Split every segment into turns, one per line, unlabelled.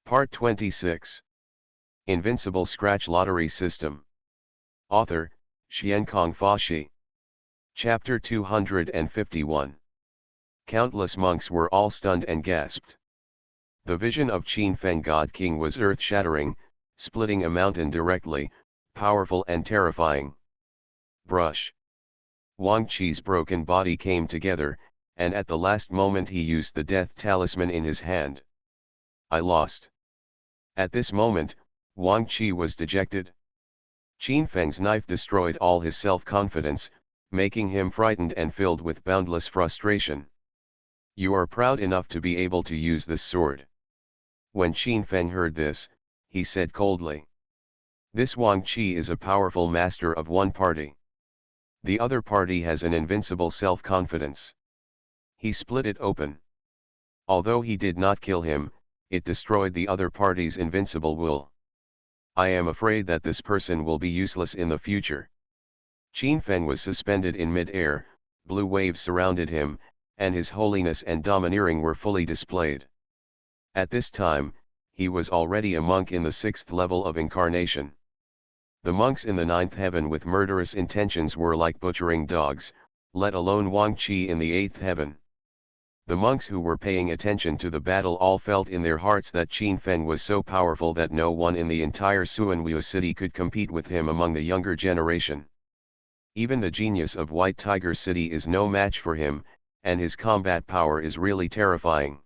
Part 26. Invincible Scratch Lottery System. Author, Xiankong Fashi. Chapter 251. Countless monks were all stunned and gasped. The vision of Qin Feng God King was earth-shattering, splitting a mountain directly, powerful and terrifying. Brush. Wang Qi's broken body came together, and at the last moment he used the death talisman in his hand. I lost. At this moment, Wang Qi was dejected. Qin Feng's knife destroyed all his self-confidence, making him frightened and filled with boundless frustration. You are proud enough to be able to use this sword. When Qin Feng heard this, he said coldly. This Wang Qi is a powerful master of one party. The other party has an invincible self-confidence. He split it open. Although he did not kill him, it destroyed the other party's invincible will. I am afraid that this person will be useless in the future. Qin Feng was suspended in mid-air, blue waves surrounded him, and his holiness and domineering were fully displayed. At this time, he was already a monk in the 6th level of incarnation. The monks in the 9th heaven with murderous intentions were like butchering dogs, let alone Wang Qi in the 8th heaven. The monks who were paying attention to the battle all felt in their hearts that Qin Feng was so powerful that no one in the entire Suanwu city could compete with him among the younger generation. Even the genius of White Tiger City is no match for him, and his combat power is really terrifying.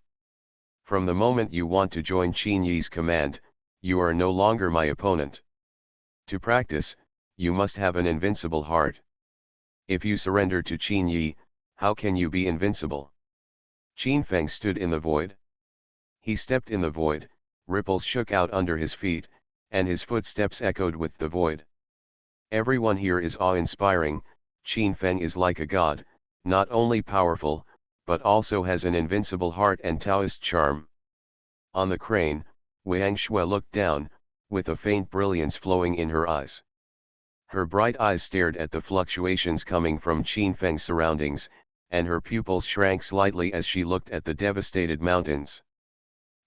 From the moment you want to join Qin Yi's command, you are no longer my opponent. To practice, you must have an invincible heart. If you surrender to Qin Yi, how can you be invincible? Qin Feng stood in the void. He stepped in the void, ripples shook out under his feet, and his footsteps echoed with the void. Everyone here is awe-inspiring. Qin Feng is like a god, not only powerful, but also has an invincible heart and Taoist charm. On the crane, Wang Shui looked down, with a faint brilliance flowing in her eyes. Her bright eyes stared at the fluctuations coming from Qin Feng's surroundings, and her pupils shrank slightly as she looked at the devastated mountains.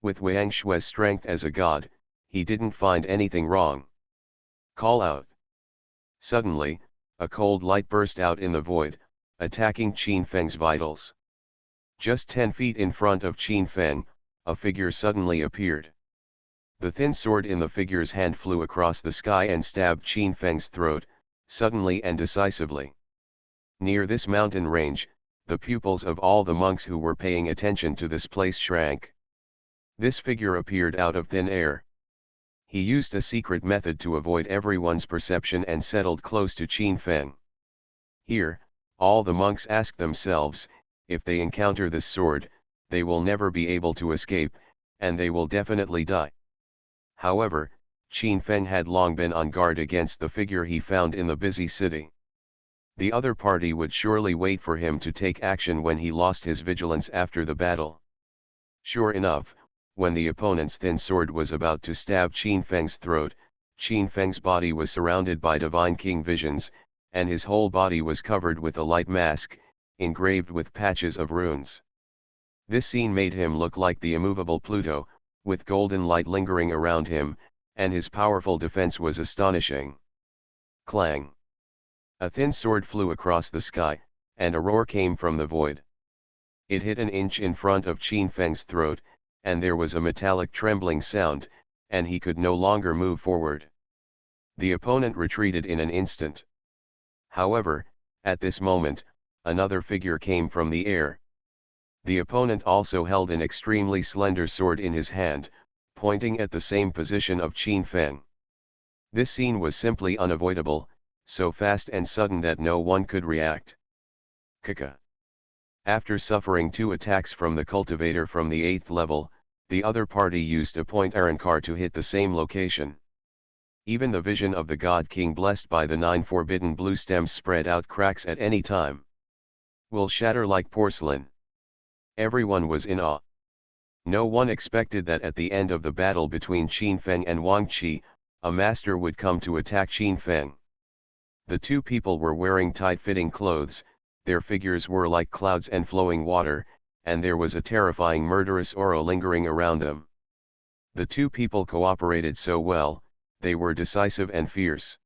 With Wang Shui's strength as a god, he didn't find anything wrong. Call out. Suddenly, a cold light burst out in the void, attacking Qin Feng's vitals. Just 10 feet in front of Qin Feng, a figure suddenly appeared. The thin sword in the figure's hand flew across the sky and stabbed Qin Feng's throat, suddenly and decisively. Near this mountain range, the pupils of all the monks who were paying attention to this place shrank. This figure appeared out of thin air. He used a secret method to avoid everyone's perception and settled close to Qin Feng. Here, all the monks asked themselves, if they encounter this sword, they will never be able to escape, and they will definitely die. However, Qin Feng had long been on guard against the figure he found in the busy city. The other party would surely wait for him to take action when he lost his vigilance after the battle. Sure enough, when the opponent's thin sword was about to stab Qin Feng's throat, Qin Feng's body was surrounded by divine king visions, and his whole body was covered with a light mask, engraved with patches of runes. This scene made him look like the immovable Pluto, with golden light lingering around him, and his powerful defense was astonishing. Clang! A thin sword flew across the sky, and a roar came from the void. It hit an inch in front of Qin Feng's throat, and there was a metallic trembling sound, and he could no longer move forward. The opponent retreated in an instant. However, at this moment, another figure came from the air. The opponent also held an extremely slender sword in his hand, pointing at the same position of Qin Feng. This scene was simply unavoidable, so fast and sudden that no one could react. Kaka. After suffering 2 attacks from the cultivator from the 8th level, the other party used a point Arankar to hit the same location. Even the vision of the God King blessed by the 9 forbidden blue stems spread out cracks at any time. Will shatter like porcelain. Everyone was in awe. No one expected that at the end of the battle between Qin Feng and Wang Qi, a master would come to attack Qin Feng. The two people were wearing tight-fitting clothes, their figures were like clouds and flowing water, and there was a terrifying murderous aura lingering around them. The two people cooperated so well, they were decisive and fierce.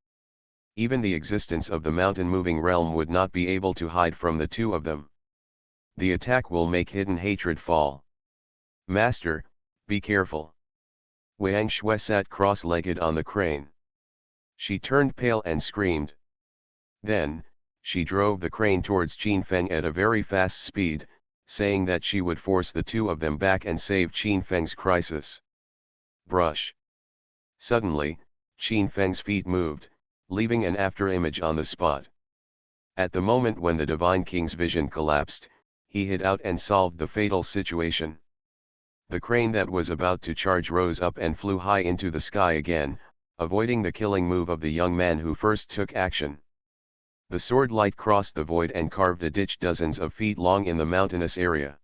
Even the existence of the mountain-moving realm would not be able to hide from the two of them. The attack will make hidden hatred fall. Master, be careful. Wang Shui sat cross-legged on the crane. She turned pale and screamed. Then, she drove the crane towards Qin Feng at a very fast speed, saying that she would force the two of them back and save Qin Feng's crisis. Brush. Suddenly, Qin Feng's feet moved, leaving an afterimage on the spot. At the moment when the Divine King's vision collapsed, he hid out and solved the fatal situation. The crane that was about to charge rose up and flew high into the sky again, avoiding the killing move of the young man who first took action. The sword light crossed the void and carved a ditch dozens of feet long in the mountainous area.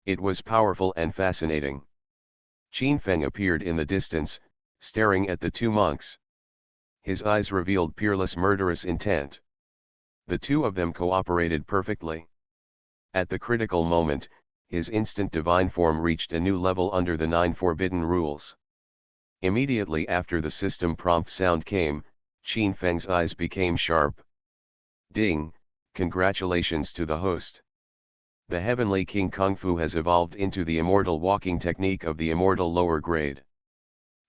It was powerful and fascinating. Qin Feng appeared in the distance, staring at the two monks. His eyes revealed peerless murderous intent. The two of them cooperated perfectly. At the critical moment, his instant divine form reached a new level under the 9 forbidden rules. Immediately after the system prompt sound came, Qin Feng's eyes became sharp. Ding, congratulations to the host. The Heavenly King Kung Fu has evolved into the immortal walking technique of the immortal lower grade.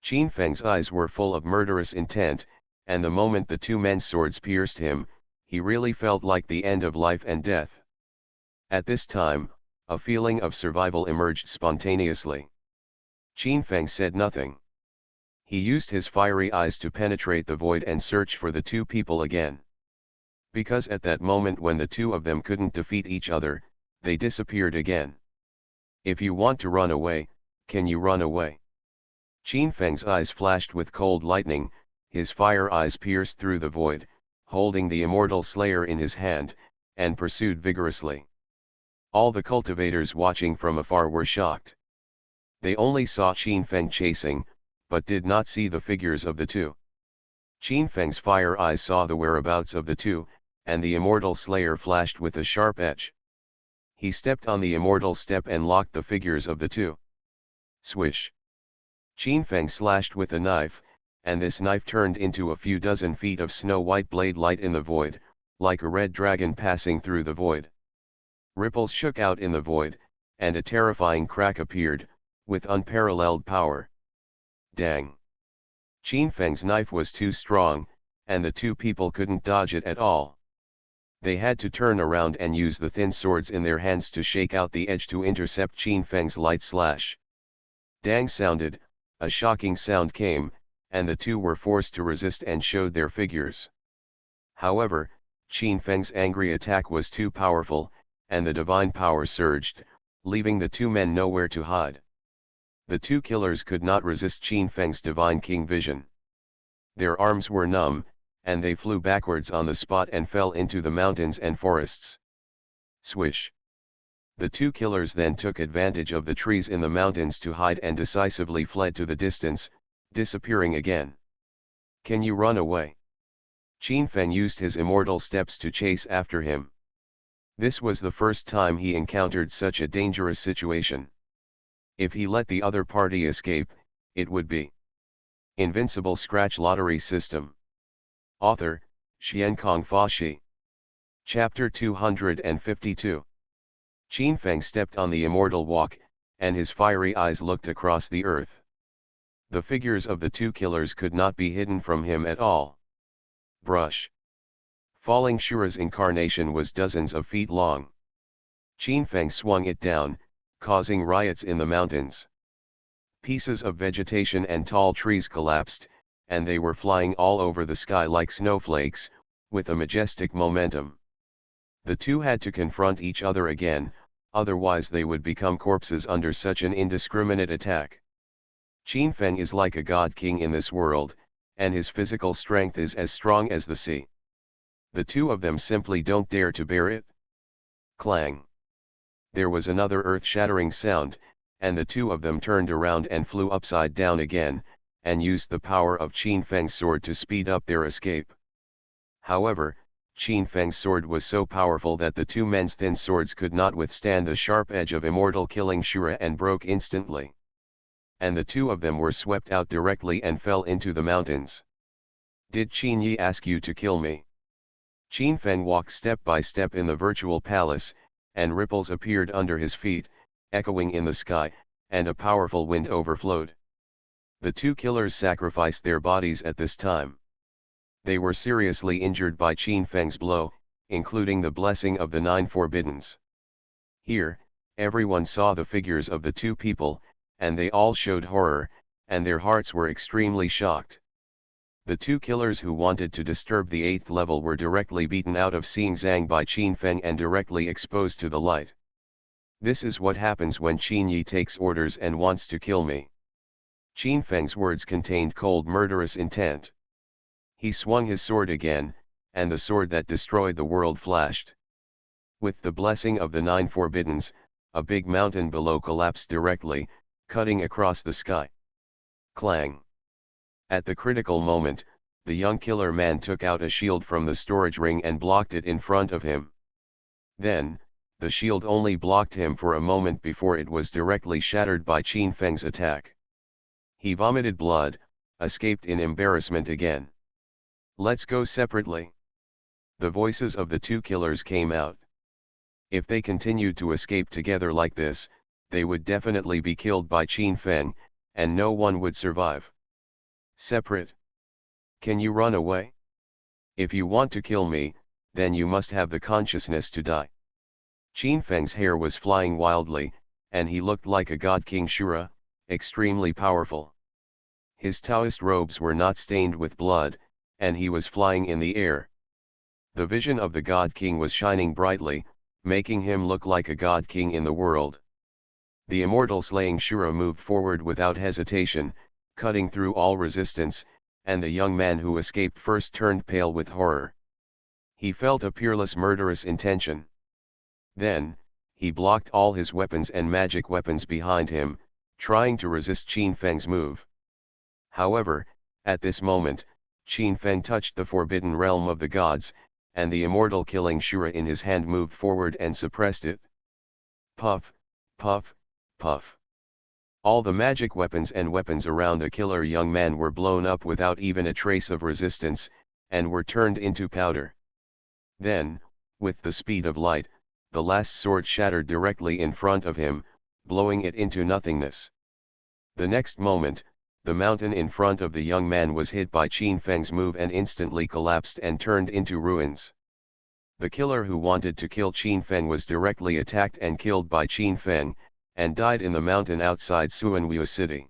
Qin Feng's eyes were full of murderous intent, and the moment the two men's swords pierced him, he really felt like the end of life and death. At this time, a feeling of survival emerged spontaneously. Qin Feng said nothing. He used his fiery eyes to penetrate the void and search for the two people again. Because at that moment when the two of them couldn't defeat each other, they disappeared again. If you want to run away, can you run away? Qin Feng's eyes flashed with cold lightning, his fire eyes pierced through the void, holding the immortal slayer in his hand, and pursued vigorously. All the cultivators watching from afar were shocked. They only saw Qin Feng chasing, but did not see the figures of the two. Qin Feng's fire eyes saw the whereabouts of the two, and the immortal slayer flashed with a sharp edge. He stepped on the immortal step and locked the figures of the two. Swish! Qin Feng slashed with a knife, and this knife turned into a few dozen feet of snow-white blade light in the void, like a red dragon passing through the void. Ripples shook out in the void, and a terrifying crack appeared, with unparalleled power. Dang! Qin Feng's knife was too strong, and the two people couldn't dodge it at all. They had to turn around and use the thin swords in their hands to shake out the edge to intercept Qin Feng's light slash. Dang sounded, a shocking sound came, and the two were forced to resist and showed their figures. However, Qin Feng's angry attack was too powerful, and the divine power surged, leaving the two men nowhere to hide. The two killers could not resist Qin Feng's divine king vision. Their arms were numb, and they flew backwards on the spot and fell into the mountains and forests. Swish! The two killers then took advantage of the trees in the mountains to hide and decisively fled to the distance, disappearing again. Can you run away? Qin Feng used his immortal steps to chase after him. This was the first time he encountered such a dangerous situation. If he let the other party escape, it would be Invincible Scratch Lottery System. Author, Xiankong Fashi. Chapter 252. Qin Feng stepped on the immortal walk, and his fiery eyes looked across the earth. The figures of the two killers could not be hidden from him at all. Brush! Falling Shura's incarnation was dozens of feet long. Qin Feng swung it down, causing riots in the mountains. Pieces of vegetation and tall trees collapsed, and they were flying all over the sky like snowflakes, with a majestic momentum. The two had to confront each other again, otherwise they would become corpses under such an indiscriminate attack. Qin Feng is like a god king in this world, and his physical strength is as strong as the sea. The two of them simply don't dare to bear it. Clang! There was another earth-shattering sound, and the two of them turned around and flew upside down again, and used the power of Qin Feng's sword to speed up their escape. However, Qin Feng's sword was so powerful that the two men's thin swords could not withstand the sharp edge of immortal killing Shura and broke instantly. and the two of them were swept out directly and fell into the mountains. Did Qin Yi ask you to kill me? Qin Feng walked step by step in the virtual palace, and ripples appeared under his feet, echoing in the sky, and a powerful wind overflowed. The two killers sacrificed their bodies at this time. They were seriously injured by Qin Feng's blow, including the blessing of the Nine Forbiddens. Here, everyone saw the figures of the two people, and they all showed horror, and their hearts were extremely shocked. The two killers who wanted to disturb the 8th level were directly beaten out of Xingzang by Qin Feng and directly exposed to the light. This is what happens when Qin Yi takes orders and wants to kill me. Qin Feng's words contained cold murderous intent. He swung his sword again, and the sword that destroyed the world flashed. With the blessing of the Nine Forbiddens, a big mountain below collapsed directly, cutting across the sky. Clang! At the critical moment, the young killer man took out a shield from the storage ring and blocked it in front of him. Then, the shield only blocked him for a moment before it was directly shattered by Qin Feng's attack. He vomited blood, escaped in embarrassment again. Let's go separately. The voices of the two killers came out. If they continued to escape together like this, they would definitely be killed by Qin Feng, and no one would survive. Separate. Can you run away? If you want to kill me, then you must have the consciousness to die. Qin Feng's hair was flying wildly, and he looked like a god King Shura, extremely powerful. His Taoist robes were not stained with blood, and he was flying in the air. The vision of the god king was shining brightly, making him look like a god king in the world. The immortal slaying Shura moved forward without hesitation, cutting through all resistance, and the young man who escaped first turned pale with horror. He felt a peerless murderous intention. Then, he blocked all his weapons and magic weapons behind him, trying to resist Qin Feng's move. However, at this moment, Qin Feng touched the forbidden realm of the gods, and the immortal killing Shura in his hand moved forward and suppressed it. Puff, puff, puff. All the magic weapons and weapons around the killer young man were blown up without even a trace of resistance, and were turned into powder. Then, with the speed of light, the last sword shattered directly in front of him, blowing it into nothingness. The next moment, the mountain in front of the young man was hit by Qin Feng's move and instantly collapsed and turned into ruins. The killer who wanted to kill Qin Feng was directly attacked and killed by Qin Feng, and died in the mountain outside Suanwu City.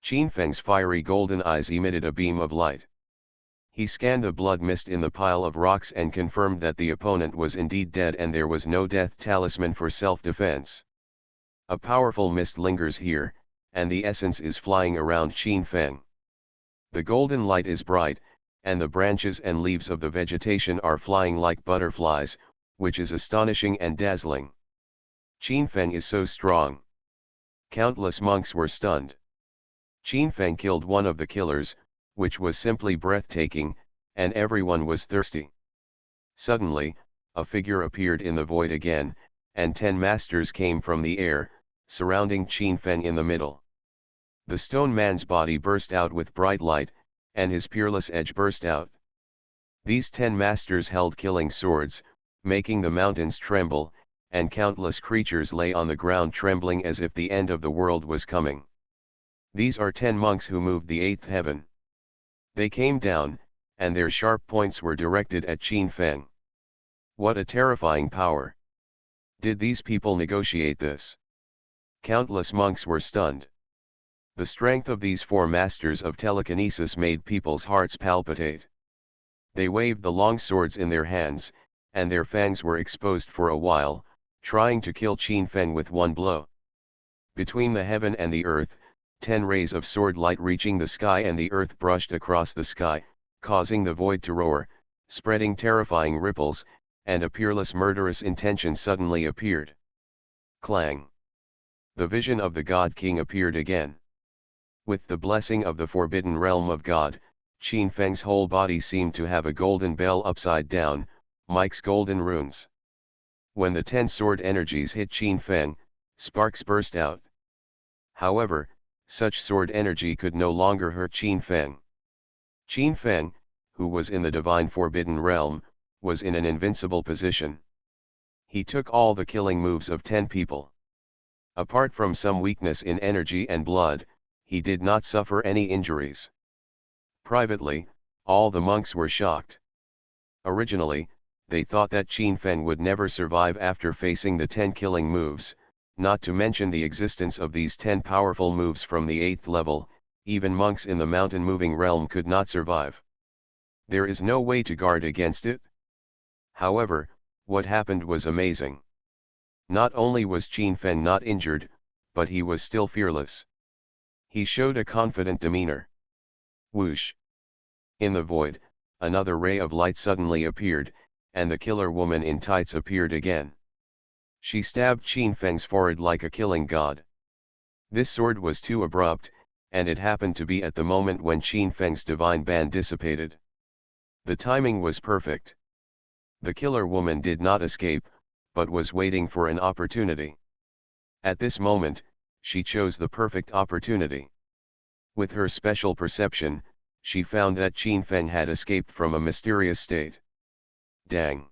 Qin Feng's fiery golden eyes emitted a beam of light. He scanned the blood mist in the pile of rocks and confirmed that the opponent was indeed dead and there was no death talisman for self-defense. A powerful mist lingers here, and the essence is flying around Qin Feng. The golden light is bright, and the branches and leaves of the vegetation are flying like butterflies, which is astonishing and dazzling. Qin Feng is so strong. Countless monks were stunned. Qin Feng killed one of the killers, which was simply breathtaking, and everyone was thirsty. Suddenly, a figure appeared in the void again, and 10 masters came from the air, surrounding Qin Feng in the middle. The stone man's body burst out with bright light, and his peerless edge burst out. These 10 masters held killing swords, making the mountains tremble, and countless creatures lay on the ground trembling as if the end of the world was coming. These are 10 monks who moved the 8th heaven. They came down, and their sharp points were directed at Qin Feng. What a terrifying power! Did these people negotiate this? Countless monks were stunned. The strength of these 4 masters of telekinesis made people's hearts palpitate. They waved the long swords in their hands, and their fangs were exposed for a while, trying to kill Qin Feng with one blow. Between the heaven and the earth, 10 rays of sword light reaching the sky and the earth brushed across the sky, causing the void to roar, spreading terrifying ripples, and a peerless murderous intention suddenly appeared. Clang! The vision of the God King appeared again. With the blessing of the forbidden realm of God, Qin Feng's whole body seemed to have a golden bell upside down, Mike's golden runes. When the 10 sword energies hit Qin Feng, sparks burst out. However, Such sword energy could no longer hurt Qin Feng. Qin Feng, who was in the divine forbidden realm, was in an invincible position. He took all the killing moves of 10 people. Apart from some weakness in energy and blood, he did not suffer any injuries. Privately, all the monks were shocked. Originally, they thought that Qin Feng would never survive after facing the 10 killing moves, not to mention the existence of these 10 powerful moves from the 8th level. Even monks in the mountain moving realm could not survive. There is no way to guard against it. However, what happened was amazing. Not only was Qin Feng not injured, but he was still fearless. He showed a confident demeanor. Whoosh! In the void, another ray of light suddenly appeared, and the killer woman in tights appeared again. She stabbed Qin Feng's forehead like a killing god. This sword was too abrupt, and it happened to be at the moment when Qin Feng's divine ban dissipated. The timing was perfect. The killer woman did not escape, but was waiting for an opportunity. At this moment, she chose the perfect opportunity. With her special perception, she found that Qin Feng had escaped from a mysterious state. Dang!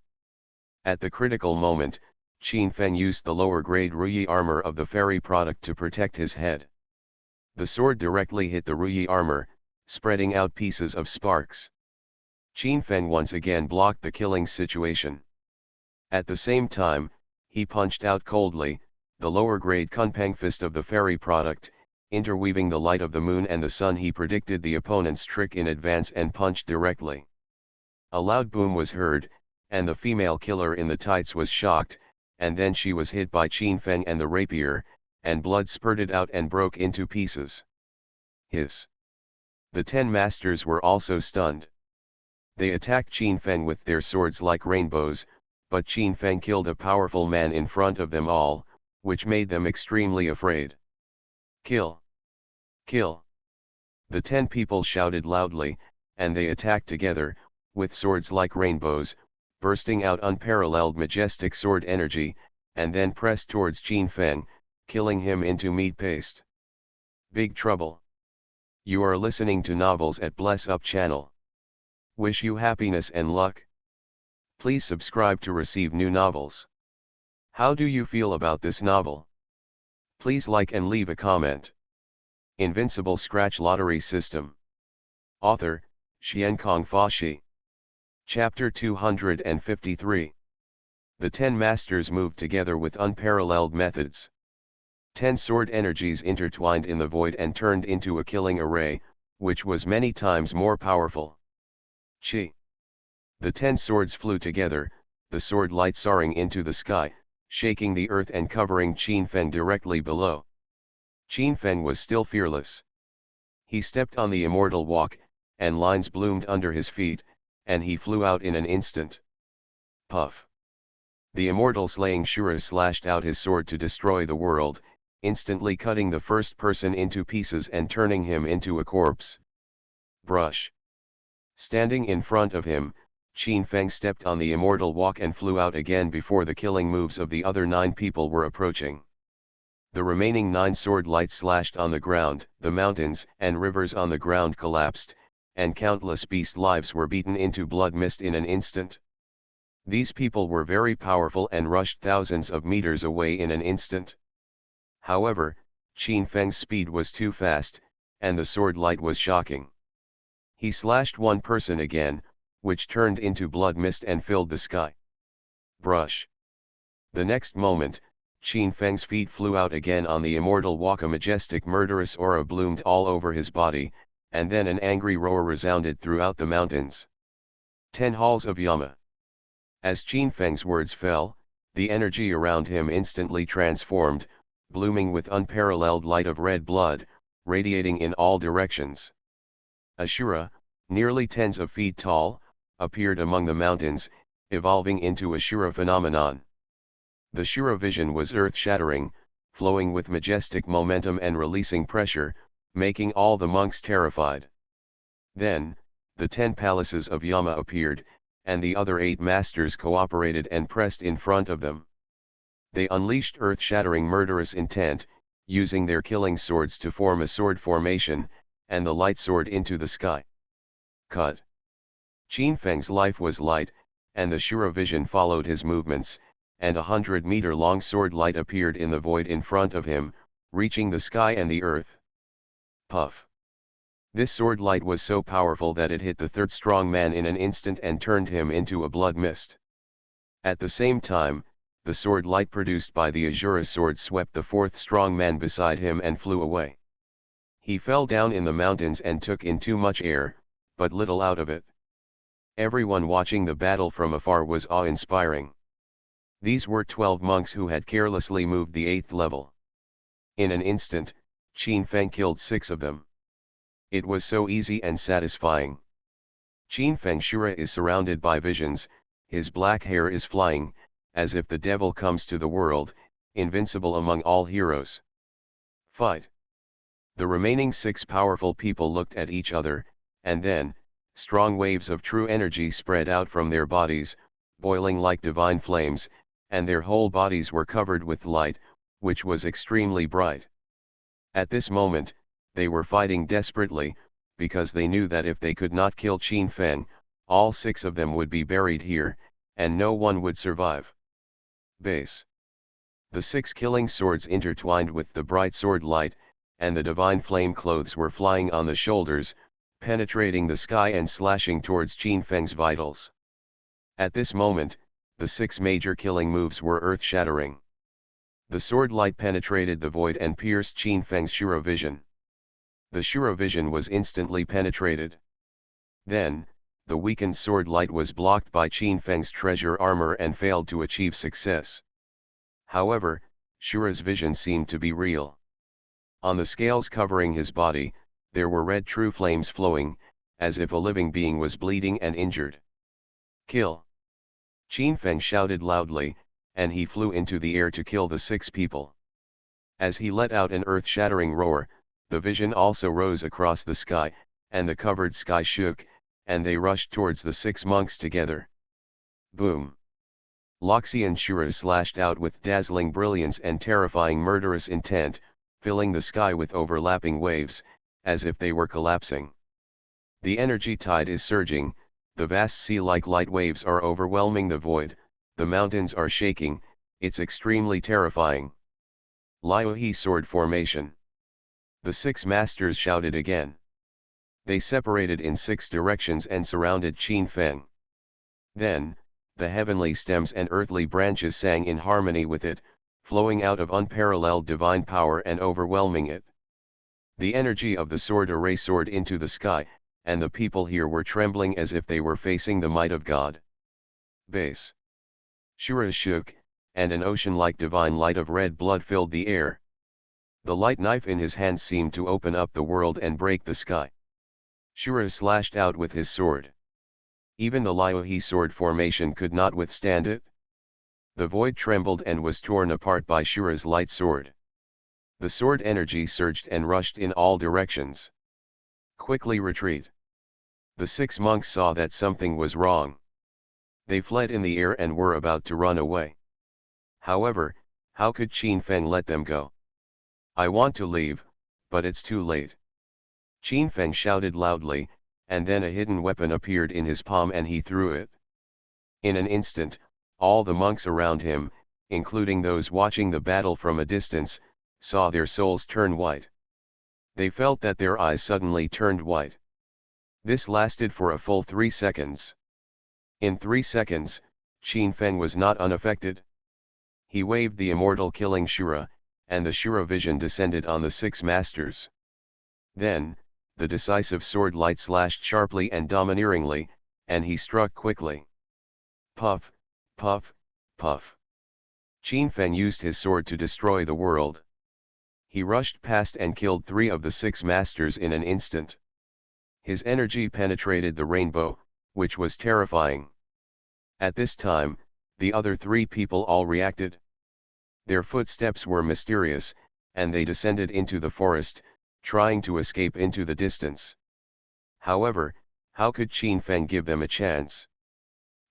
At the critical moment, Qin Feng used the lower-grade Ruyi armor of the fairy product to protect his head. The sword directly hit the Ruyi armor, spreading out pieces of sparks. Qin Feng once again blocked the killing situation. At the same time, he punched out coldly, the lower-grade Kunpeng fist of the fairy product, interweaving the light of the moon and the sun. He predicted the opponent's trick in advance and punched directly. A loud boom was heard, and the female killer in the tights was shocked, and then she was hit by Qin Feng and the rapier, and blood spurted out and broke into pieces. Hiss! The 10 masters were also stunned. They attacked Qin Feng with their swords like rainbows, but Qin Feng killed a powerful man in front of them all, which made them extremely afraid. Kill! Kill! The 10 people shouted loudly, and they attacked together, with swords like rainbows, bursting out unparalleled majestic sword energy, and then pressed towards Qin Feng, killing him into meat paste. Big trouble. You are listening to Novels at Bless Up channel. Wish you happiness and luck. Please subscribe to receive new novels. How do you feel about this novel? Please like and leave a comment. Invincible Scratch Lottery System. Author, Xiankong Fashi. Chapter 253. The 10 masters moved together with unparalleled methods. 10 sword energies intertwined in the void and turned into a killing array, which was many times more powerful. Chi! The 10 swords flew together, the sword light soaring into the sky, shaking the earth and covering Qin Feng directly below. Qin Feng was still fearless. He stepped on the immortal walk, and lines bloomed under his feet, and he flew out in an instant. Puff! The immortal slaying Shura slashed out his sword to destroy the world, instantly cutting the first person into pieces and turning him into a corpse. Brush! Standing in front of him, Qin Feng stepped on the immortal walk and flew out again before the killing moves of the other 9 people were approaching. The remaining 9 sword lights slashed on the ground, the mountains and rivers on the ground collapsed, and countless beast lives were beaten into blood mist in an instant. These people were very powerful and rushed thousands of meters away in an instant. However, Qin Feng's speed was too fast, and the sword light was shocking. He slashed one person again, which turned into blood mist and filled the sky. Brush! The next moment, Qin Feng's feet flew out again on the immortal walk. A majestic murderous aura bloomed all over his body, and then an angry roar resounded throughout the mountains. 10 halls of Yama. As Qin Feng's words fell, the energy around him instantly transformed, blooming with unparalleled light of red blood, radiating in all directions. Ashura, nearly tens of feet tall, appeared among the mountains, evolving into a Shura phenomenon. The Shura vision was earth-shattering, flowing with majestic momentum and releasing pressure, making all the monks terrified. Then, the 10 palaces of Yama appeared, and the other 8 masters cooperated and pressed in front of them. They unleashed earth-shattering murderous intent, using their killing swords to form a sword formation, and the light soared into the sky. Cut. Qin Feng's life was light, and the Shura vision followed his movements, and 100-meter-long sword light appeared in the void in front of him, reaching the sky and the earth. Puff. This sword light was so powerful that it hit the third strong man in an instant and turned him into a blood mist. At the same time, the sword light produced by the Azura sword swept the fourth strong man beside him and flew away. He fell down in the mountains and took in too much air, but little out of it. Everyone watching the battle from afar was awe-inspiring. These were 12 monks who had carelessly moved the 8th level. In an instant, Qin Feng killed 6 of them. It was so easy and satisfying. Qin Feng Shura is surrounded by visions, his black hair is flying, as if the devil comes to the world, invincible among all heroes. Fight. The remaining 6 powerful people looked at each other, and then, strong waves of true energy spread out from their bodies, boiling like divine flames, and their whole bodies were covered with light, which was extremely bright. At this moment, they were fighting desperately, because they knew that if they could not kill Qin Feng, all 6 of them would be buried here, and no one would survive. Base. The 6 killing swords intertwined with the bright sword light, and the divine flame clothes were flying on the shoulders, penetrating the sky and slashing towards Qin Feng's vitals. At this moment, the 6 major killing moves were earth-shattering. The sword light penetrated the void and pierced Qin Feng's Shura vision. The Shura vision was instantly penetrated. Then, the weakened sword light was blocked by Qin Feng's treasure armor and failed to achieve success. However, Shura's vision seemed to be real. On the scales covering his body, there were red true flames flowing, as if a living being was bleeding and injured. Kill! Qin Feng shouted loudly, and he flew into the air to kill the 6 people. As he let out an earth-shattering roar, the vision also rose across the sky, and the covered sky shook, and they rushed towards the 6 monks together. Boom! Loxian Shura slashed out with dazzling brilliance and terrifying murderous intent, filling the sky with overlapping waves, as if they were collapsing. The energy tide is surging, the vast sea-like light waves are overwhelming the void, the mountains are shaking, it's extremely terrifying. Liuhe sword formation. The 6 masters shouted again. They separated in 6 directions and surrounded Qin Feng. Then, the heavenly stems and earthly branches sang in harmony with it, flowing out of unparalleled divine power and overwhelming it. The energy of the sword array soared into the sky, and the people here were trembling as if they were facing the might of God. Base. Shura shook, and an ocean-like divine light of red blood filled the air. The light knife in his hand seemed to open up the world and break the sky. Shura slashed out with his sword. Even the Liuhe sword formation could not withstand it. The void trembled and was torn apart by Shura's light sword. The sword energy surged and rushed in all directions. Quickly retreat. The 6 monks saw that something was wrong. They fled in the air and were about to run away. However, how could Qin Feng let them go? I want to leave, but it's too late. Qin Feng shouted loudly, and then a hidden weapon appeared in his palm and he threw it. In an instant, all the monks around him, including those watching the battle from a distance, saw their souls turn white. They felt that their eyes suddenly turned white. This lasted for a full 3 seconds. In 3 seconds, Qin Feng was not unaffected. He waved the immortal killing Shura, and the Shura vision descended on the 6 masters. Then, the decisive sword light slashed sharply and domineeringly, and he struck quickly. Puff, puff, puff. Qin Feng used his sword to destroy the world. He rushed past and killed 3 of the 6 masters in an instant. His energy penetrated the rainbow, which was terrifying. At this time, the other 3 people all reacted. Their footsteps were mysterious, and they descended into the forest, trying to escape into the distance. However, how could Qin Feng give them a chance?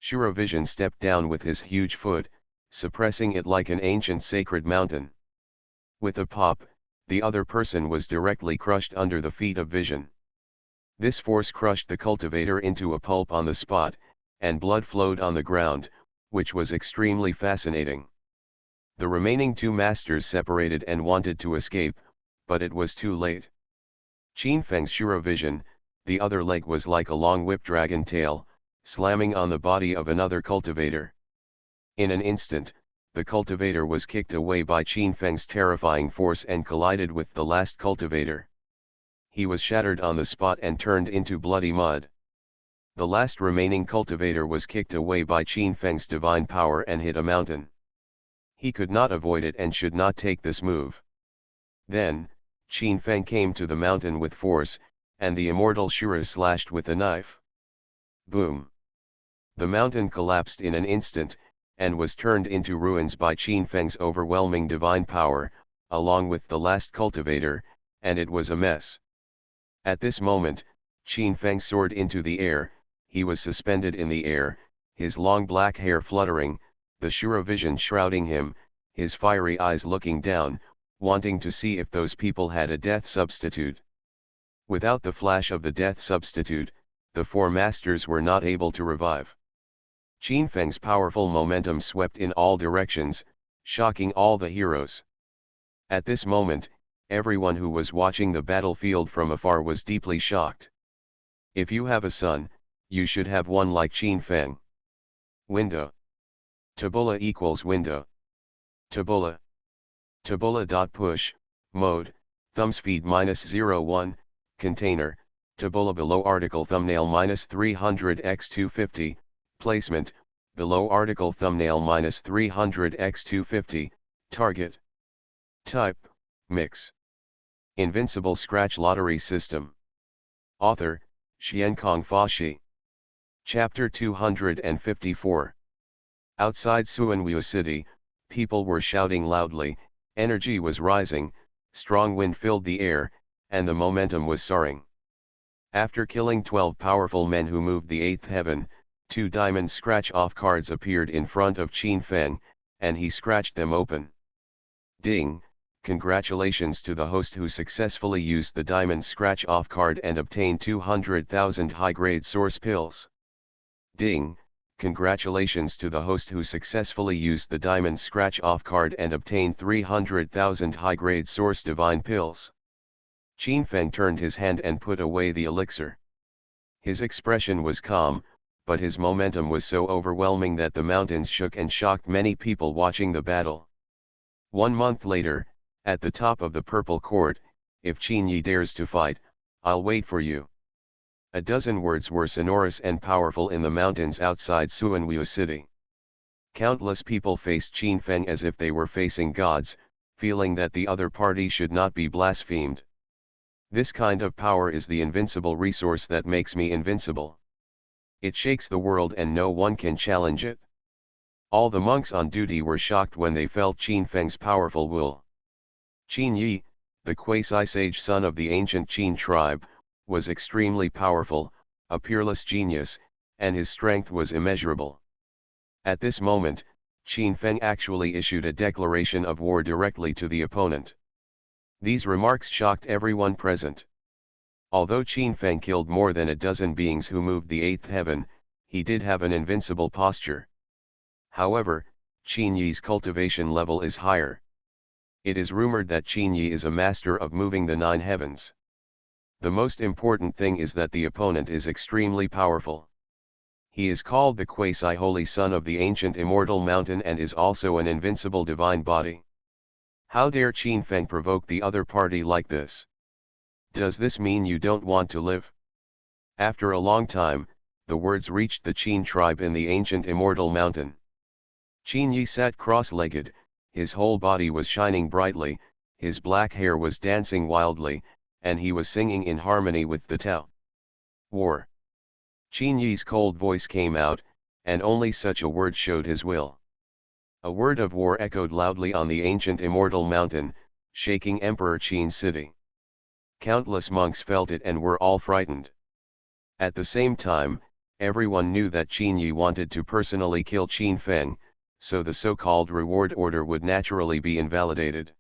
Shura Vision stepped down with his huge foot, suppressing it like an ancient sacred mountain. With a pop, the other person was directly crushed under the feet of vision. This force crushed the cultivator into a pulp on the spot, and blood flowed on the ground, which was extremely fascinating. The remaining two masters separated and wanted to escape, but it was too late. Qin Feng's Shura vision, the other leg was like a long whip dragon tail, slamming on the body of another cultivator. In an instant, the cultivator was kicked away by Qin Feng's terrifying force and collided with the last cultivator. He was shattered on the spot and turned into bloody mud. The last remaining cultivator was kicked away by Qin Feng's divine power and hit a mountain. He could not avoid it and should not take this move. Then, Qin Feng came to the mountain with force, and the immortal Shura slashed with a knife. Boom! The mountain collapsed in an instant, and was turned into ruins by Qin Feng's overwhelming divine power, along with the last cultivator, and it was a mess. At this moment, Qin Feng soared into the air. He was suspended in the air, his long black hair fluttering, the Shura vision shrouding him, his fiery eyes looking down, wanting to see if those people had a death substitute. Without the flash of the death substitute, the four masters were not able to revive. Qin Feng's powerful momentum swept in all directions, shocking all the heroes. At this moment, everyone who was watching the battlefield from afar was deeply shocked. If you have a son, you should have one like Qin Feng. Window. Tabula equals window. Tabula. Tabula.push, mode, thumbspeed -01, container, tabula below article thumbnail -300x250, placement, below article thumbnail -300x250, target. Type, mix. Invincible Scratch Lottery System. Author, Xiankong Fashi. Chapter 254. Outside Suanwu City, people were shouting loudly, energy was rising, strong wind filled the air, and the momentum was soaring. After killing 12 powerful men who moved the eighth heaven, 2 diamond scratch-off cards appeared in front of Qin Feng, and he scratched them open. Ding! Congratulations to the host who successfully used the diamond scratch-off card and obtained 200,000 high-grade source pills. Ding! Congratulations to the host who successfully used the diamond scratch-off card and obtained 300,000 high-grade source divine pills. Qin Feng turned his hand and put away the elixir. His expression was calm, but his momentum was so overwhelming that the mountains shook and shocked many people watching the battle. 1 month later, at the top of the purple court, if Qin Yi dares to fight, I'll wait for you. A dozen words were sonorous and powerful in the mountains outside Suanwu City. Countless people faced Qin Feng as if they were facing gods, feeling that the other party should not be blasphemed. This kind of power is the invincible resource that makes me invincible. It shakes the world and no one can challenge it. All the monks on duty were shocked when they felt Qin Feng's powerful will. Qin Yi, the quasi-sage son of the ancient Qin tribe, was extremely powerful, a peerless genius, and his strength was immeasurable. At this moment, Qin Feng actually issued a declaration of war directly to the opponent. These remarks shocked everyone present. Although Qin Feng killed more than a dozen beings who moved the eighth heaven, he did have an invincible posture. However, Qin Yi's cultivation level is higher. It is rumored that Qin Yi is a master of moving the 9 heavens. The most important thing is that the opponent is extremely powerful. He is called the quasi-holy son of the ancient immortal mountain and is also an invincible divine body. How dare Qin Feng provoke the other party like this? Does this mean you don't want to live? After a long time, the words reached the Qin tribe in the ancient immortal mountain. Qin Yi sat cross-legged, his whole body was shining brightly, his black hair was dancing wildly, and he was singing in harmony with the Tao. War. Qin Yi's cold voice came out, and only such a word showed his will. A word of war echoed loudly on the ancient immortal mountain, shaking Emperor Qin's city. Countless monks felt it and were all frightened. At the same time, everyone knew that Qin Yi wanted to personally kill Qin Feng, so the so-called reward order would naturally be invalidated.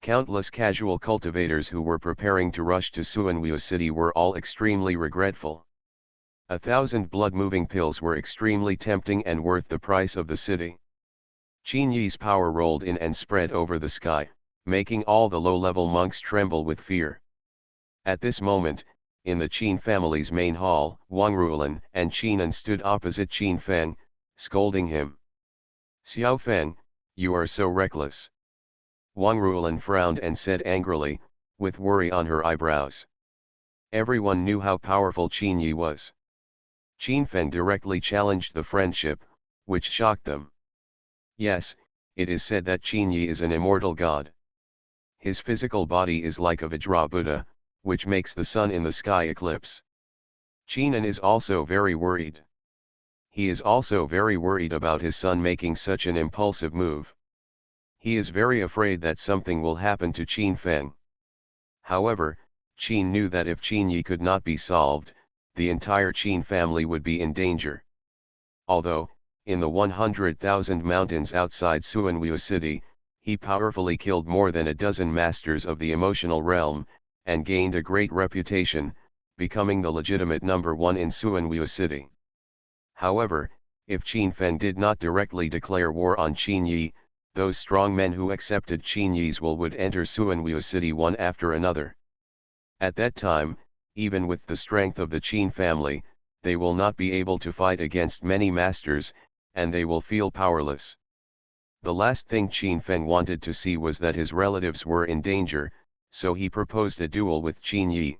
Countless casual cultivators who were preparing to rush to Suanweo City were all extremely regretful. 1,000 blood-moving pills were extremely tempting and worth the price of the city. Qin Yi's power rolled in and spread over the sky, making all the low-level monks tremble with fear. At this moment, in the Qin family's main hall, Wang Ruolan and Qinan stood opposite Qin Feng, scolding him. "Xiao Feng, you are so reckless." Wang Ruolan frowned and said angrily, with worry on her eyebrows. Everyone knew how powerful Qin Yi was. Qin Feng directly challenged the friendship, which shocked them. Yes, it is said that Qin Yi is an immortal god. His physical body is like a Vajra Buddha, which makes the sun in the sky eclipse. Qinan is also very worried. He is also very worried about his son making such an impulsive move. He is very afraid that something will happen to Qin Feng. However, Qin knew that if Qin Yi could not be solved, the entire Qin family would be in danger. Although, in the 100,000 mountains outside Suanweo City, he powerfully killed more than a dozen masters of the emotional realm, and gained a great reputation, becoming the legitimate number one in Suanweo City. However, if Qin Feng did not directly declare war on Qin Yi, those strong men who accepted Qin Yi's will would enter Suanweo City one after another. At that time, even with the strength of the Qin family, they will not be able to fight against many masters, and they will feel powerless. The last thing Qin Feng wanted to see was that his relatives were in danger, so he proposed a duel with Qin Yi.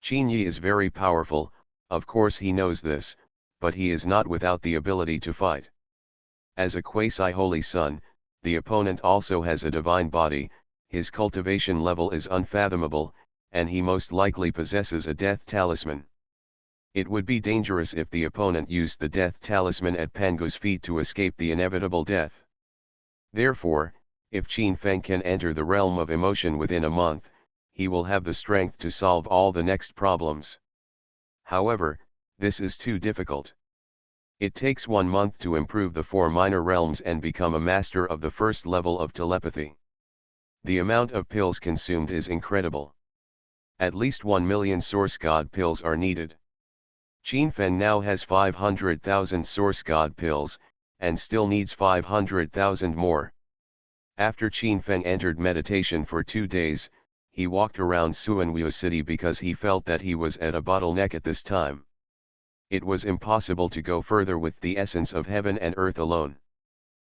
Qin Yi is very powerful, of course he knows this, but he is not without the ability to fight. As a quasi-holy son, the opponent also has a divine body, his cultivation level is unfathomable, and he most likely possesses a death talisman. It would be dangerous if the opponent used the death talisman at Pango's feet to escape the inevitable death. Therefore, if Qin Feng can enter the realm of emotion within a month, he will have the strength to solve all the next problems. However, this is too difficult. It takes 1 month to improve the 4 minor realms and become a master of the first level of telepathy. The amount of pills consumed is incredible. At least 1 million source god pills are needed. Qin Feng now has 500,000 source god pills, and still needs 500,000 more. After Qin Feng entered meditation for 2 days, he walked around Suanweo City because he felt that he was at a bottleneck at this time. It was impossible to go further with the essence of heaven and earth alone.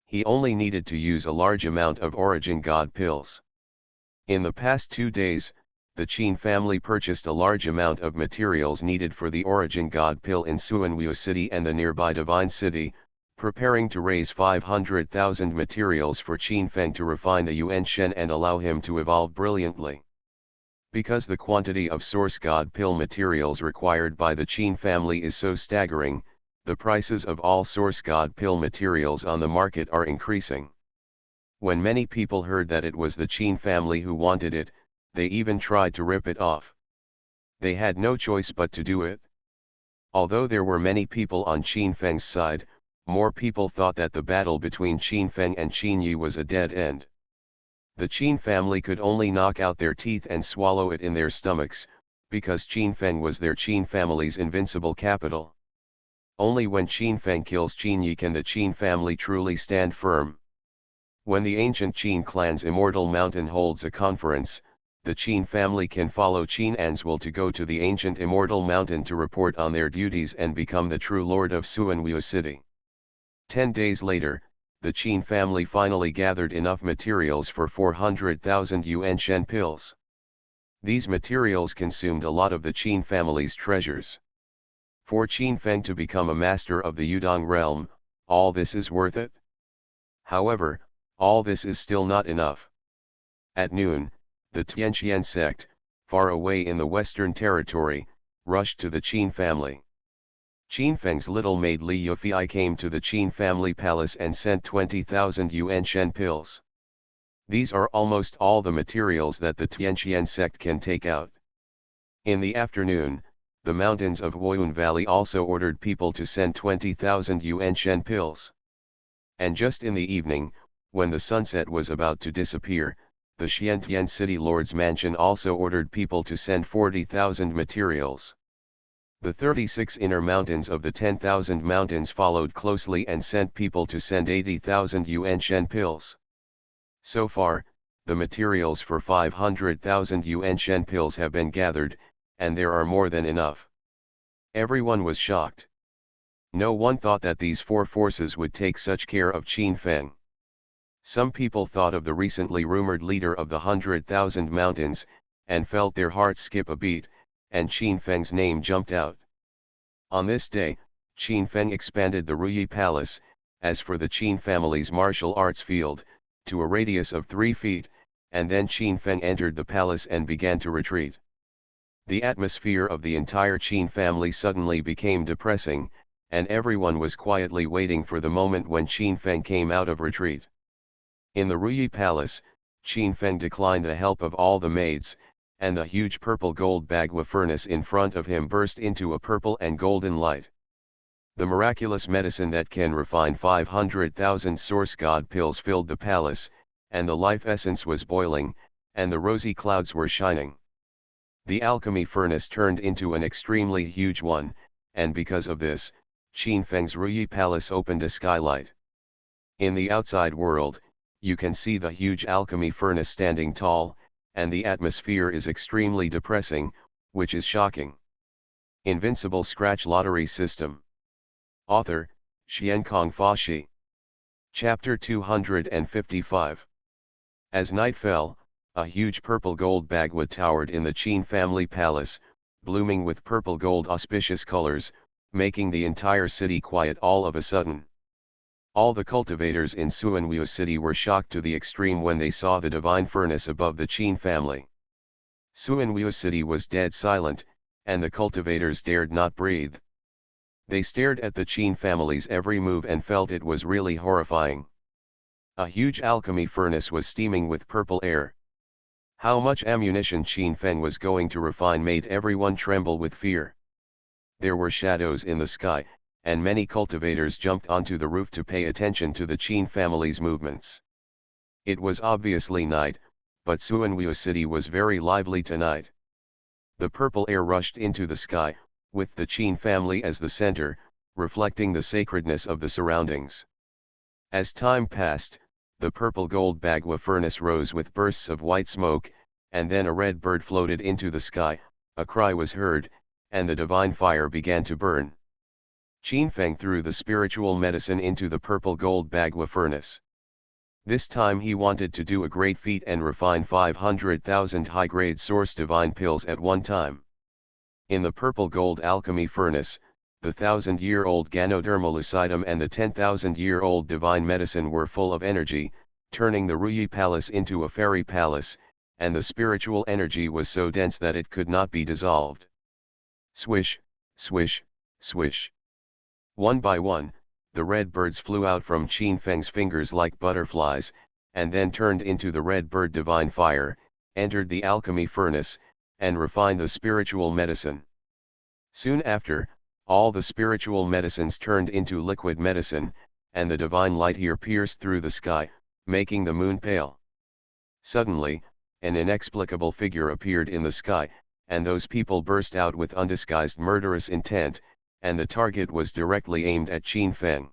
He only needed to use a large amount of origin god pills. In the past 2 days, the Qin family purchased a large amount of materials needed for the origin god pill in Suanweo City and the nearby Divine City, preparing to raise 500,000 materials for Qin Feng to refine the Yuan Shen and allow him to evolve brilliantly. Because the quantity of source god pill materials required by the Qin family is so staggering, the prices of all source god pill materials on the market are increasing. When many people heard that it was the Qin family who wanted it, they even tried to rip it off. They had no choice but to do it. Although there were many people on Qin Feng's side, more people thought that the battle between Qin Feng and Qin Yi was a dead end. The Qin family could only knock out their teeth and swallow it in their stomachs, because Qin Feng was their Qin family's invincible capital. Only when Qin Feng kills Qin Yi can the Qin family truly stand firm. When the ancient Qin clan's immortal mountain holds a conference, the Qin family can follow Qin An's will to go to the ancient immortal mountain to report on their duties and become the true lord of Suanweo City. 10 days later, the Qin family finally gathered enough materials for 400,000 Yuan Shen pills. These materials consumed a lot of the Qin family's treasures. For Qin Feng to become a master of the Yudong realm, all this is worth it. However, all this is still not enough. At noon, the Tianqian sect, far away in the Western Territory, rushed to the Qin family. Qin Feng's little maid Li Yufei came to the Qin family palace and sent 20,000 Yuan Shen pills. These are almost all the materials that the Tianqian sect can take out. In the afternoon, the mountains of Huayun Valley also ordered people to send 20,000 Yuan Shen pills. And just in the evening, when the sunset was about to disappear, the Xiantian city lord's mansion also ordered people to send 40,000 materials. The 36 inner mountains of the 10,000 mountains followed closely and sent people to send 80,000 yuan shen pills. So far, the materials for 500,000 yuan shen pills have been gathered, and there are more than enough. Everyone was shocked. No one thought that these four forces would take such care of Qin Feng. Some people thought of the recently rumored leader of the 100,000 mountains, and felt their hearts skip a beat, and Qin Feng's name jumped out. On this day, Qin Feng expanded the Ruyi Palace, as for the Qin family's martial arts field, to a radius of 3 feet, and then Qin Feng entered the palace and began to retreat. The atmosphere of the entire Qin family suddenly became depressing, and everyone was quietly waiting for the moment when Qin Feng came out of retreat. In the Ruyi Palace, Qin Feng declined the help of all the maids, and the huge purple gold bagua furnace in front of him burst into a purple and golden light. The miraculous medicine that can refine 500,000 source god pills filled the palace, and the life essence was boiling, and the rosy clouds were shining. The alchemy furnace turned into an extremely huge one, and because of this, Qin Feng's Ruyi Palace opened a skylight. In the outside world, you can see the huge alchemy furnace standing tall, and the atmosphere is extremely depressing, which is shocking. Invincible Scratch Lottery System. Author, Xiankong Fashi. Chapter 255. As night fell, a huge purple gold bagua towered in the Qin family palace, blooming with purple gold auspicious colors, making the entire city quiet all of a sudden. All the cultivators in Suanwu city were shocked to the extreme when they saw the divine furnace above the Qin family. Suanwu city was dead silent, and the cultivators dared not breathe. They stared at the Qin family's every move and felt it was really horrifying. A huge alchemy furnace was steaming with purple air. How much ammunition Qin Feng was going to refine made everyone tremble with fear. There were shadows in the sky, and many cultivators jumped onto the roof to pay attention to the Qin family's movements. It was obviously night, but Suanwu city was very lively tonight. The purple air rushed into the sky, with the Qin family as the center, reflecting the sacredness of the surroundings. As time passed, the purple gold bagua furnace rose with bursts of white smoke, and then a red bird floated into the sky, a cry was heard, and the divine fire began to burn. Qin Feng threw the spiritual medicine into the purple gold bagua furnace. This time he wanted to do a great feat and refine 500,000 high-grade source divine pills at one time. In the purple gold alchemy furnace, the 1,000-year-old Ganoderma lucidum and the 10,000-year-old divine medicine were full of energy, turning the Ruyi Palace into a fairy palace, and the spiritual energy was so dense that it could not be dissolved. Swish, swish, swish. One by one, the red birds flew out from Qin Feng's fingers like butterflies, and then turned into the red bird divine fire, entered the alchemy furnace, and refined the spiritual medicine. Soon after, all the spiritual medicines turned into liquid medicine, and the divine light here pierced through the sky, making the moon pale. Suddenly, an inexplicable figure appeared in the sky, and those people burst out with undisguised murderous intent, and the target was directly aimed at Qin Feng.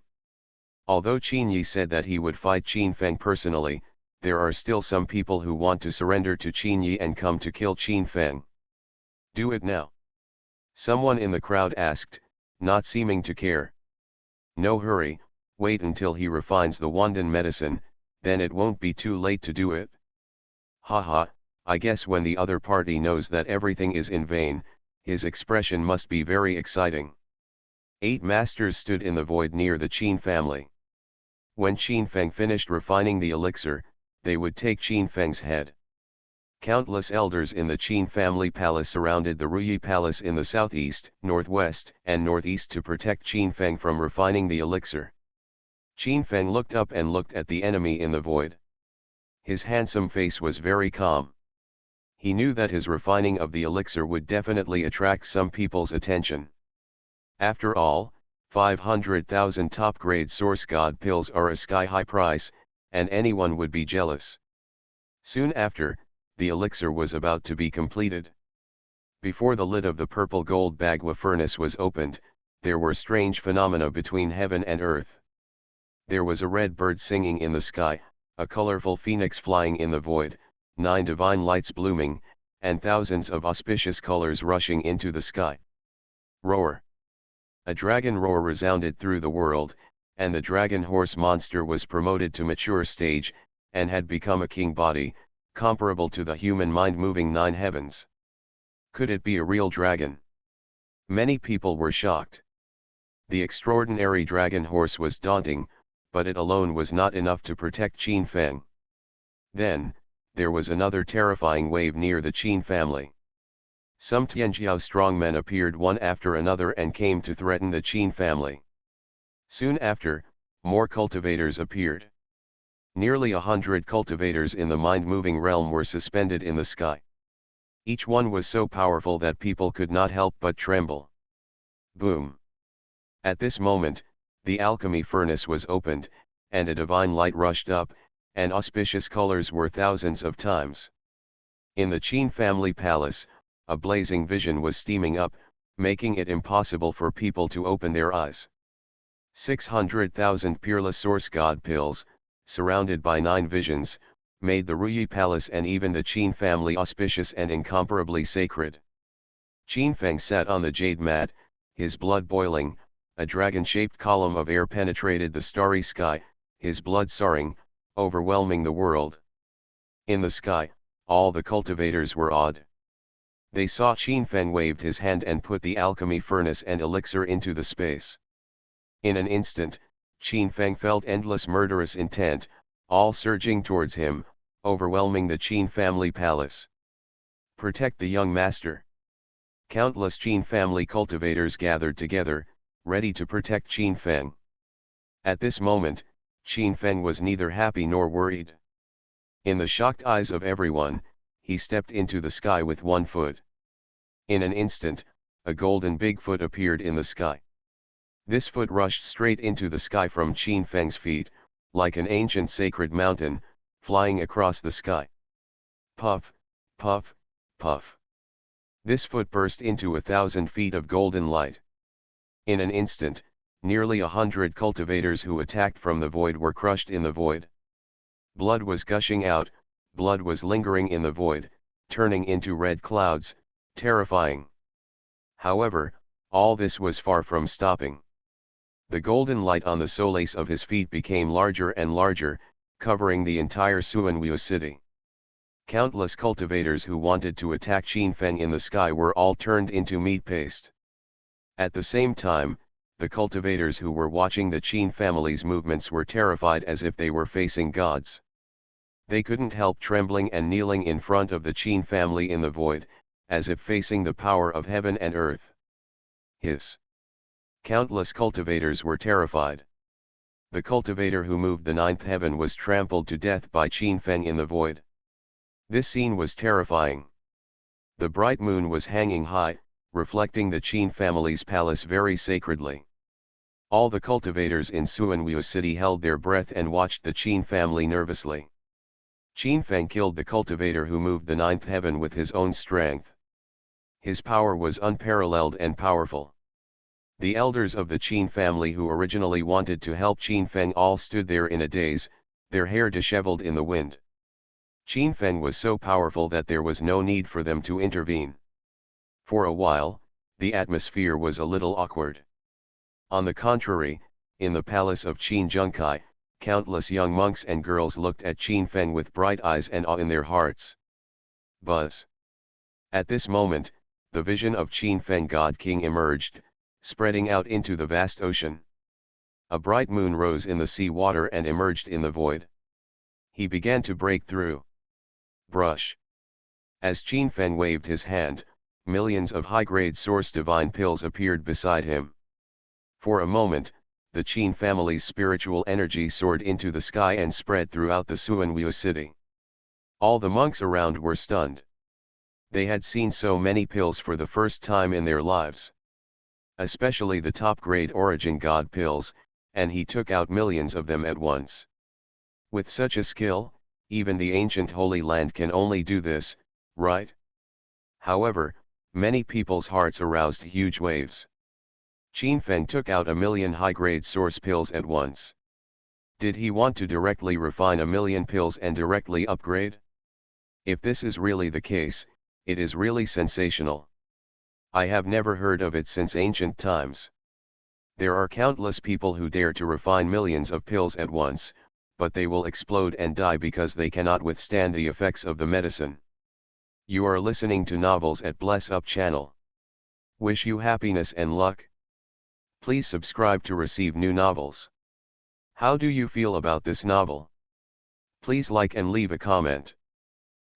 Although Qin Yi said that he would fight Qin Feng personally, there are still some people who want to surrender to Qin Yi and come to kill Qin Feng. Do it now. Someone in the crowd asked, not seeming to care. No hurry, wait until he refines the Wandan medicine, then it won't be too late to do it. Haha, I guess when the other party knows that everything is in vain, his expression must be very exciting. 8 masters stood in the void near the Qin family. When Qin Feng finished refining the elixir, they would take Qin Feng's head. Countless elders in the Qin family palace surrounded the Ruyi Palace in the southeast, northwest, and northeast to protect Qin Feng from refining the elixir. Qin Feng looked up and looked at the enemy in the void. His handsome face was very calm. He knew that his refining of the elixir would definitely attract some people's attention. After all, 500,000 top-grade source god pills are a sky-high price, and anyone would be jealous. Soon after, the elixir was about to be completed. Before the lid of the purple gold bagua furnace was opened, there were strange phenomena between heaven and earth. There was a red bird singing in the sky, a colorful phoenix flying in the void, 9 divine lights blooming, and thousands of auspicious colors rushing into the sky. Roar! A dragon roar resounded through the world, and the dragon horse monster was promoted to mature stage, and had become a king body, comparable to the human mind moving 9 heavens. Could it be a real dragon? Many people were shocked. The extraordinary dragon horse was daunting, but it alone was not enough to protect Qin Feng. Then, there was another terrifying wave near the Qin family. Some Tianjiao strongmen appeared one after another and came to threaten the Qin family. Soon after, more cultivators appeared. Nearly 100 cultivators in the mind-moving realm were suspended in the sky. Each one was so powerful that people could not help but tremble. Boom! At this moment, the alchemy furnace was opened, and a divine light rushed up, and auspicious colors were thousands of times. In the Qin family palace, a blazing vision was steaming up, making it impossible for people to open their eyes. 600,000 peerless source god pills, surrounded by 9 visions, made the Ruyi Palace and even the Qin family auspicious and incomparably sacred. Qin Feng sat on the jade mat, his blood boiling, a dragon-shaped column of air penetrated the starry sky, his blood soaring, overwhelming the world. In the sky, all the cultivators were awed. They saw Qin Feng waved his hand and put the alchemy furnace and elixir into the space. In an instant, Qin Feng felt endless murderous intent, all surging towards him, overwhelming the Qin family palace. Protect the young master. Countless Qin family cultivators gathered together, ready to protect Qin Feng. At this moment, Qin Feng was neither happy nor worried. In the shocked eyes of everyone, he stepped into the sky with 1 foot. In an instant, a golden big foot appeared in the sky. This foot rushed straight into the sky from Qin Feng's feet, like an ancient sacred mountain, flying across the sky. Puff, puff, puff. This foot burst into 1,000 feet of golden light. In an instant, nearly 100 cultivators who attacked from the void were crushed in the void. Blood was gushing out, blood was lingering in the void, turning into red clouds, terrifying. However, all this was far from stopping. The golden light on the soles of his feet became larger and larger, covering the entire Suanwu city. Countless cultivators who wanted to attack Qin Feng in the sky were all turned into meat paste. At the same time, the cultivators who were watching the Qin family's movements were terrified as if they were facing gods. They couldn't help trembling and kneeling in front of the Qin family in the void, as if facing the power of heaven and earth. Hiss! Countless cultivators were terrified. The cultivator who moved the 9th heaven was trampled to death by Qin Feng in the void. This scene was terrifying. The bright moon was hanging high, reflecting the Qin family's palace very sacredly. All the cultivators in Suanwu city held their breath and watched the Qin family nervously. Qin Feng killed the cultivator who moved the 9th heaven with his own strength. His power was unparalleled and powerful. The elders of the Qin family who originally wanted to help Qin Feng all stood there in a daze, their hair disheveled in the wind. Qin Feng was so powerful that there was no need for them to intervene. For a while, the atmosphere was a little awkward. On the contrary, in the palace of Qin Zhengkai, countless young monks and girls looked at Qin Feng with bright eyes and awe in their hearts. Buzz! At this moment, the vision of Qin Feng God King emerged, spreading out into the vast ocean. A bright moon rose in the sea water and emerged in the void. He began to break through. Brush! As Qin Feng waved his hand, millions of high-grade source divine pills appeared beside him. For a moment, the Qin family's spiritual energy soared into the sky and spread throughout the Suanwu city. All the monks around were stunned. They had seen so many pills for the first time in their lives. Especially the top-grade origin god pills, and he took out millions of them at once. With such a skill, Even the ancient Holy Land can only do this, right? However, many people's hearts aroused huge waves. Qin Feng took out 1,000,000 high-grade source pills at once. Did he want to directly refine 1,000,000 pills and directly upgrade? If this is really the case, it is really sensational. I have never heard of it since ancient times. There are countless people who dare to refine millions of pills at once, but they will explode and die because they cannot withstand the effects of the medicine. You are listening to Novels at Bless Up channel. Wish you happiness and luck. Please subscribe to receive new novels. How do you feel about this novel? Please like and leave a comment.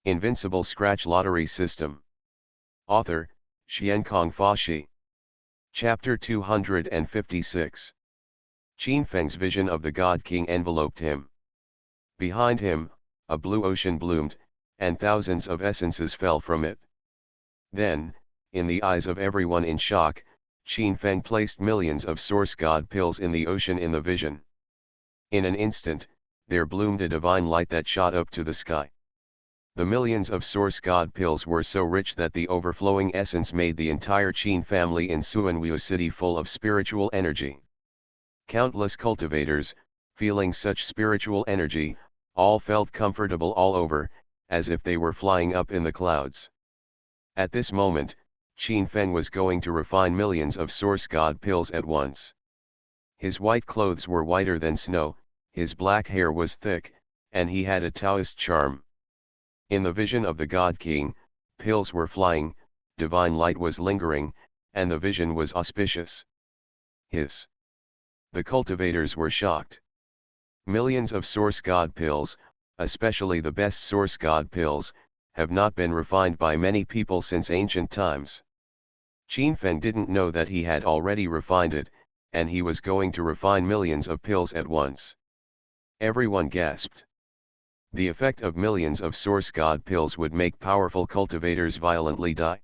Invincible Scratch Lottery System. Author, Xiankong Fashi. Chapter 256. Qin Feng's vision of the God King enveloped him. Behind him, a blue ocean bloomed, and thousands of essences fell from it. Then, in the eyes of everyone in shock, Qin Feng placed millions of source god pills in the ocean in the vision. In an instant, there bloomed a divine light that shot up to the sky. The millions of source god pills were so rich that the overflowing essence made the entire Qin family in Suanwu city full of spiritual energy. Countless cultivators, feeling such spiritual energy, all felt comfortable all over, as if they were flying up in the clouds. At this moment, Qin Feng was going to refine millions of source god pills at once. His white clothes were whiter than snow, his black hair was thick, and he had a Taoist charm. In the vision of the God King, pills were flying, divine light was lingering, and the vision was auspicious. The cultivators were shocked. Millions of source god pills, especially the best source god pills, have not been refined by many people since ancient times. Qin Feng didn't know that he had already refined it, and he was going to refine millions of pills at once. Everyone gasped. The effect of millions of source god pills would make powerful cultivators violently die.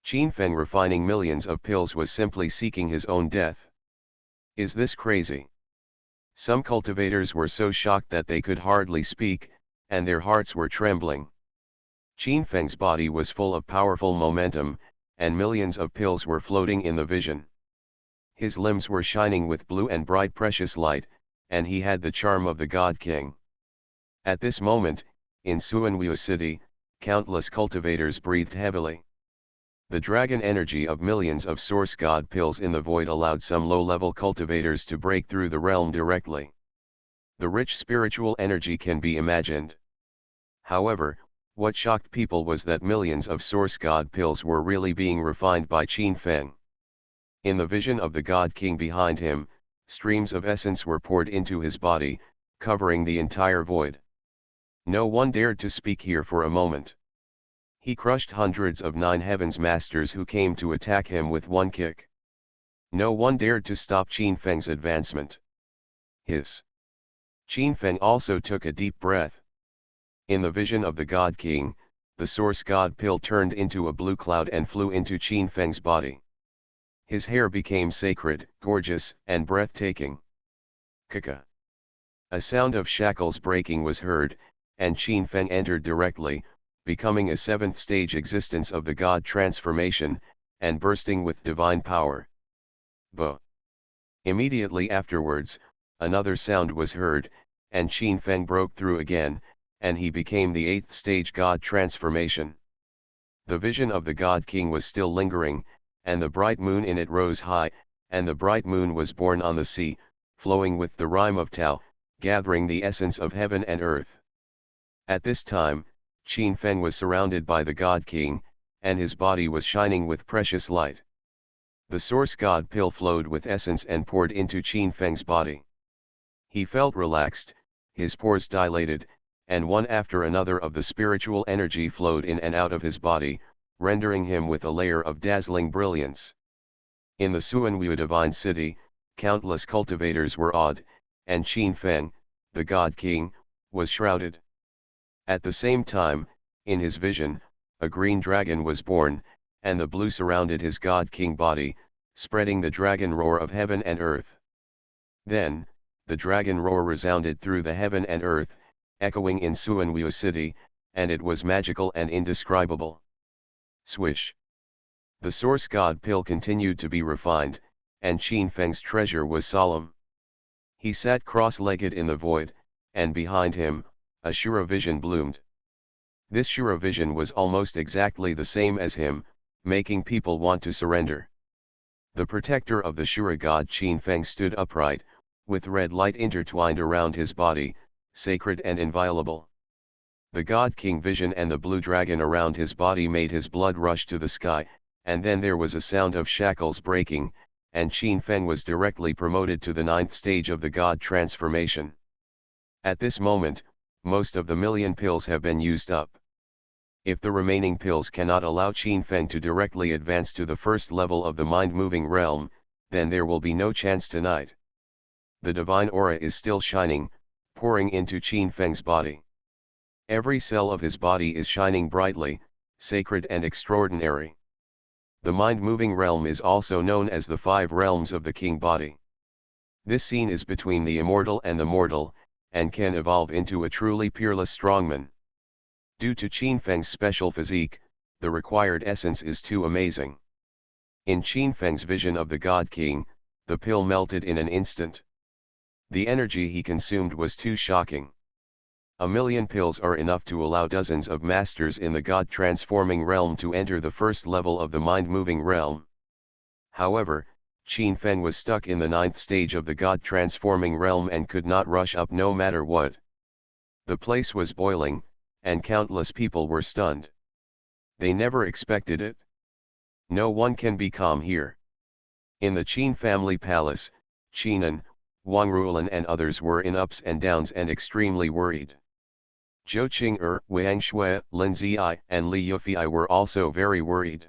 Qin Feng refining millions of pills was simply seeking his own death. Is this crazy? Some cultivators were so shocked that they could hardly speak, and their hearts were trembling. Qin Feng's body was full of powerful momentum, and millions of pills were floating in the vision. His limbs were shining with blue and bright precious light, and he had the charm of the God King. At this moment, in Suanwu city, countless cultivators breathed heavily. The dragon energy of millions of source god pills in the void allowed some low-level cultivators to break through the realm directly. The rich spiritual energy can be imagined. However, what shocked people was that millions of source god pills were really being refined by Qin Feng. In the vision of the God King behind him, streams of essence were poured into his body, covering the entire void. No one dared to speak here for a moment. He crushed hundreds of Nine Heavens Masters who came to attack him with one kick. No one dared to stop Qin Feng's advancement. Qin Feng also took a deep breath. In the vision of the God King, the source god pill turned into a blue cloud and flew into Qin Feng's body. His hair became sacred, gorgeous, and breathtaking. Kaka. A sound of shackles breaking was heard, and Qin Feng entered directly, becoming a seventh-stage existence of the God transformation, and bursting with divine power. Bo. Immediately afterwards, another sound was heard, and Qin Feng broke through again, and he became the eighth-stage God transformation. The vision of the God King was still lingering, and the bright moon in it rose high, and the bright moon was born on the sea, flowing with the rime of Tao, gathering the essence of heaven and earth. At this time, Qin Feng was surrounded by the God King, and his body was shining with precious light. The source god pill flowed with essence and poured into Qin Feng's body. He felt relaxed, his pores dilated, and one after another of the spiritual energy flowed in and out of his body, rendering him with a layer of dazzling brilliance. In the Suanwu divine city, countless cultivators were awed, and Qin Feng, the God King, was shrouded. At the same time, in his vision, a green dragon was born, and the blue surrounded his God King body, spreading the dragon roar of heaven and earth. Then, the dragon roar resounded through the heaven and earth, echoing in Suanwu city, and it was magical and indescribable. Swish. The source god pill continued to be refined, and Qin Feng's treasure was solemn. He sat cross-legged in the void, and behind him, a Shura vision bloomed. This Shura vision was almost exactly the same as him, making people want to surrender. The protector of the Shura god Qin Feng stood upright, with red light intertwined around his body, sacred and inviolable. The God King vision and the blue dragon around his body made his blood rush to the sky, and then there was a sound of shackles breaking, and Qin Feng was directly promoted to the 9th stage of the God transformation. At this moment, most of the million pills have been used up. If the remaining pills cannot allow Qin Feng to directly advance to the first level of the mind-moving realm, then there will be no chance tonight. The divine aura is still shining, pouring into Qin Feng's body. Every cell of his body is shining brightly, sacred and extraordinary. The mind-moving realm is also known as the 5 realms of the king body. This scene is between the immortal and the mortal, and can evolve into a truly peerless strongman. Due to Qin Feng's special physique, the required essence is too amazing. In Qin Feng's vision of the God King, the pill melted in an instant. The energy he consumed was too shocking. A million pills are enough to allow dozens of masters in the God-transforming realm to enter the first level of the mind-moving realm. However, Qin Feng was stuck in the 9th stage of the God-transforming realm and could not rush up no matter what. The place was boiling, and countless people were stunned. They never expected it. No one can be calm here. In the Qin family palace, Qinan, Wang Ruolan and others were in ups and downs and extremely worried. Zhou Qing'er, Wang Shui, Lin Ziyi and Li Yufei were also very worried.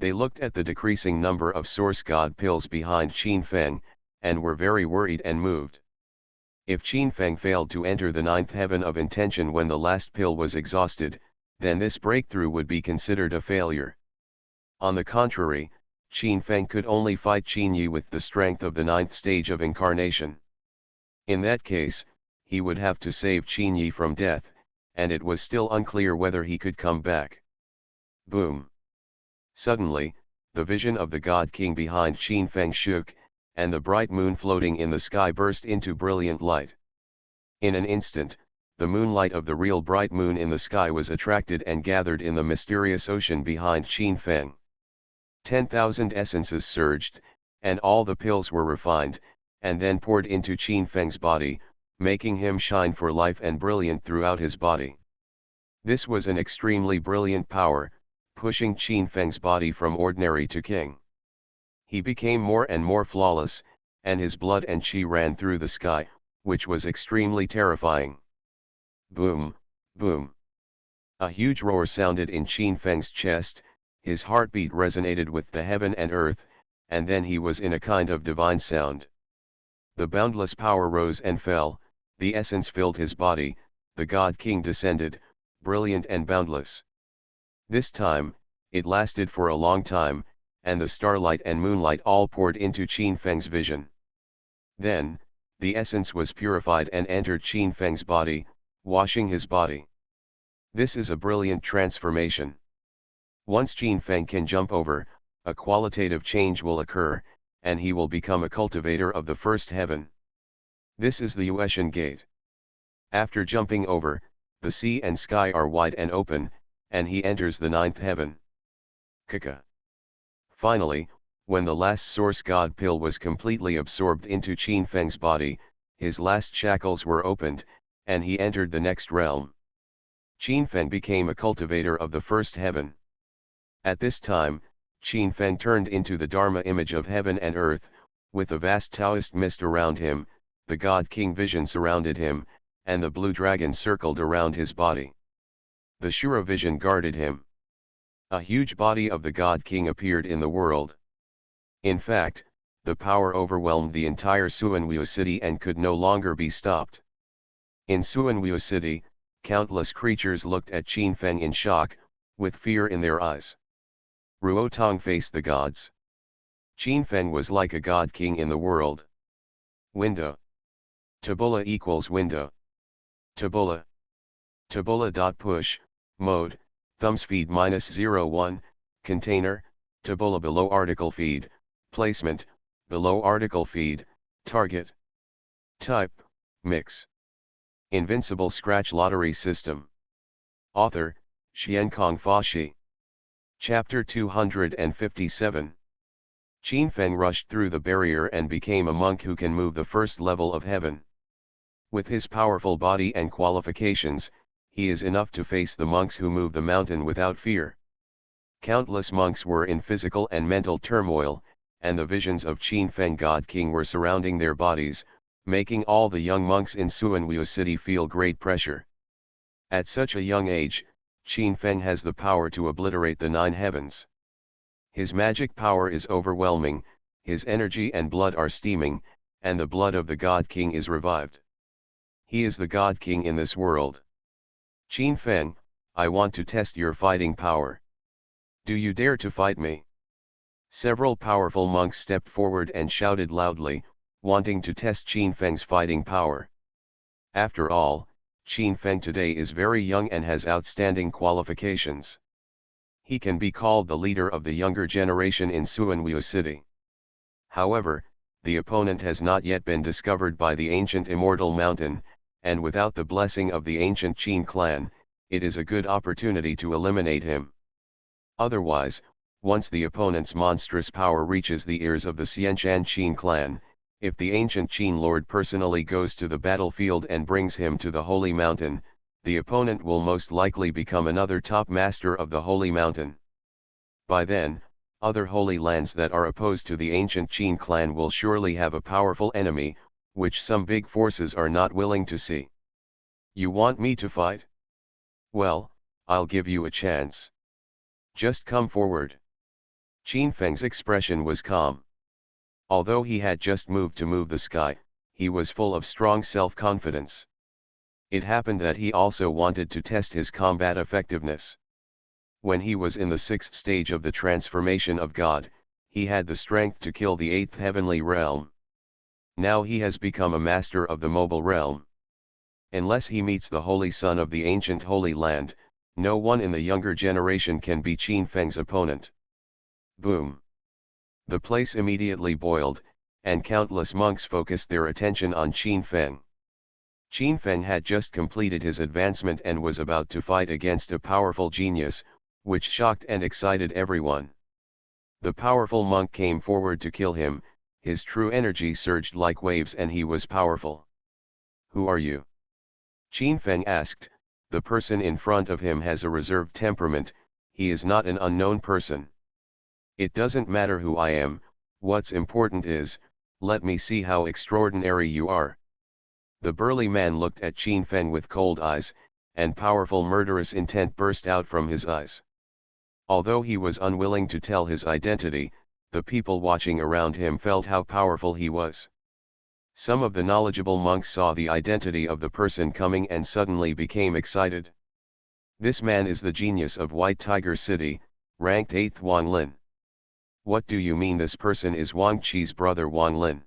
They looked at the decreasing number of source god pills behind Qin Feng, and were very worried and moved. If Qin Feng failed to enter the 9th heaven of intention when the last pill was exhausted, then this breakthrough would be considered a failure. On the contrary, Qin Feng could only fight Qin Yi with the strength of the 9th stage of incarnation. In that case, he would have to save Qin Yi from death, and it was still unclear whether he could come back. Boom! Suddenly, the vision of the God King behind Qin Feng shook, and the bright moon floating in the sky burst into brilliant light. In an instant, the moonlight of the real bright moon in the sky was attracted and gathered in the mysterious ocean behind Qin Feng. 10,000 essences surged, and all the pills were refined, and then poured into Qin Feng's body, making him shine for life and brilliant throughout his body. This was an extremely brilliant power, pushing Qin Feng's body from ordinary to king. He became more and more flawless, and his blood and qi ran through the sky, which was extremely terrifying. Boom, boom. A huge roar sounded in Qin Feng's chest, his heartbeat resonated with the heaven and earth, and then he was in a kind of divine sound. The boundless power rose and fell, the essence filled his body, the God King descended, brilliant and boundless. This time, it lasted for a long time, and the starlight and moonlight all poured into Qin Feng's vision. Then, the essence was purified and entered Qin Feng's body, washing his body. This is a brilliant transformation. Once Qin Feng can jump over, a qualitative change will occur, and he will become a cultivator of the first heaven. This is the Yuetian Gate. After jumping over, the sea and sky are wide and open, and he enters the 9th heaven. Kaka. Finally, when the last source god pill was completely absorbed into Qin Feng's body, his last shackles were opened, and he entered the next realm. Qin Feng became a cultivator of the first heaven. At this time, Qin Feng turned into the Dharma image of heaven and earth, with a vast Taoist mist around him, the God King vision surrounded him, and the blue dragon circled around his body. The Shura vision guarded him. A huge body of the God King appeared in the world. In fact, the power overwhelmed the entire Suanwu city and could no longer be stopped. In Suanwu city, countless creatures looked at Qin Feng in shock, with fear in their eyes. Ruotong faced the gods. Qin Feng was like a God King in the world. Window. Tabula equals window. Tabula. Tabula.push, mode, thumbs feed -01, container, tabula below article feed, placement, below article feed, target. Type, mix. Invincible Scratch Lottery System. Author, Xiankong Fa. Chapter 257. Qin Feng rushed through the barrier and became a monk who can move the first level of heaven. With his powerful body and qualifications, he is enough to face the monks who move the mountain without fear. Countless monks were in physical and mental turmoil, and the visions of Qin Feng God King were surrounding their bodies, making all the young monks in Suanwu city feel great pressure. At such a young age, Qin Feng has the power to obliterate the 9 heavens. His magic power is overwhelming, his energy and blood are steaming, and the blood of the God King is revived. He is the God King in this world. Qin Feng, I want to test your fighting power. Do you dare to fight me? Several powerful monks stepped forward and shouted loudly, wanting to test Qin Feng's fighting power. After all, Qin Feng today is very young and has outstanding qualifications. He can be called the leader of the younger generation in Suanwu city. However, the opponent has not yet been discovered by the ancient Immortal Mountain, and without the blessing of the ancient Qin clan, it is a good opportunity to eliminate him. Otherwise, once the opponent's monstrous power reaches the ears of the Xianshan Qin clan, if the ancient Qin lord personally goes to the battlefield and brings him to the Holy Mountain, the opponent will most likely become another top master of the Holy Mountain. By then, other holy lands that are opposed to the ancient Qin clan will surely have a powerful enemy, which some big forces are not willing to see. You want me to fight? Well, I'll give you a chance. Just come forward. Qin Feng's expression was calm. Although he had just moved to move the sky, he was full of strong self-confidence. It happened that he also wanted to test his combat effectiveness. When he was in the 6th stage of the transformation of God, he had the strength to kill the 8th heavenly realm. Now he has become a master of the mobile realm. Unless he meets the Holy Son of the ancient Holy Land, no one in the younger generation can be Qin Feng's opponent. Boom! The place immediately boiled, and countless monks focused their attention on Qin Feng. Qin Feng had just completed his advancement and was about to fight against a powerful genius, which shocked and excited everyone. The powerful monk came forward to kill him, his true energy surged like waves and he was powerful. Who are you? Qin Feng asked. The person in front of him has a reserved temperament, he is not an unknown person. It doesn't matter who I am, what's important is, let me see how extraordinary you are. The burly man looked at Qin Feng with cold eyes, and powerful murderous intent burst out from his eyes. Although he was unwilling to tell his identity, the people watching around him felt how powerful he was. Some of the knowledgeable monks saw the identity of the person coming and suddenly became excited. This man is the genius of White Tiger City, ranked 8th Wang Lin. What do you mean this person is Wang Qi's brother Wang Lin?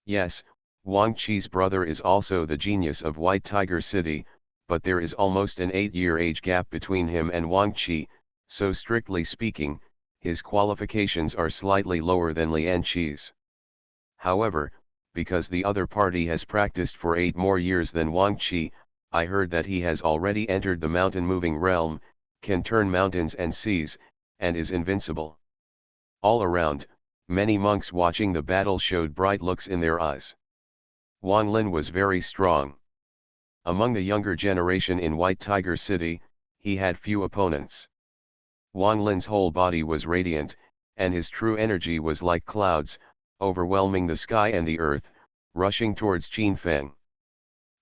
Yes, Wang Qi's brother is also the genius of White Tiger City, but there is almost an 8-year age gap between him and Wang Qi, so strictly speaking, his qualifications are slightly lower than Lian Qi's. However, because the other party has practiced for 8 more years than Wang Qi, I heard that he has already entered the mountain-moving realm, can turn mountains and seas, and is invincible. All around, many monks watching the battle showed bright looks in their eyes. Wang Lin was very strong. Among the younger generation in White Tiger City, he had few opponents. Wang Lin's whole body was radiant, and his true energy was like clouds, overwhelming the sky and the earth, rushing towards Qin Feng.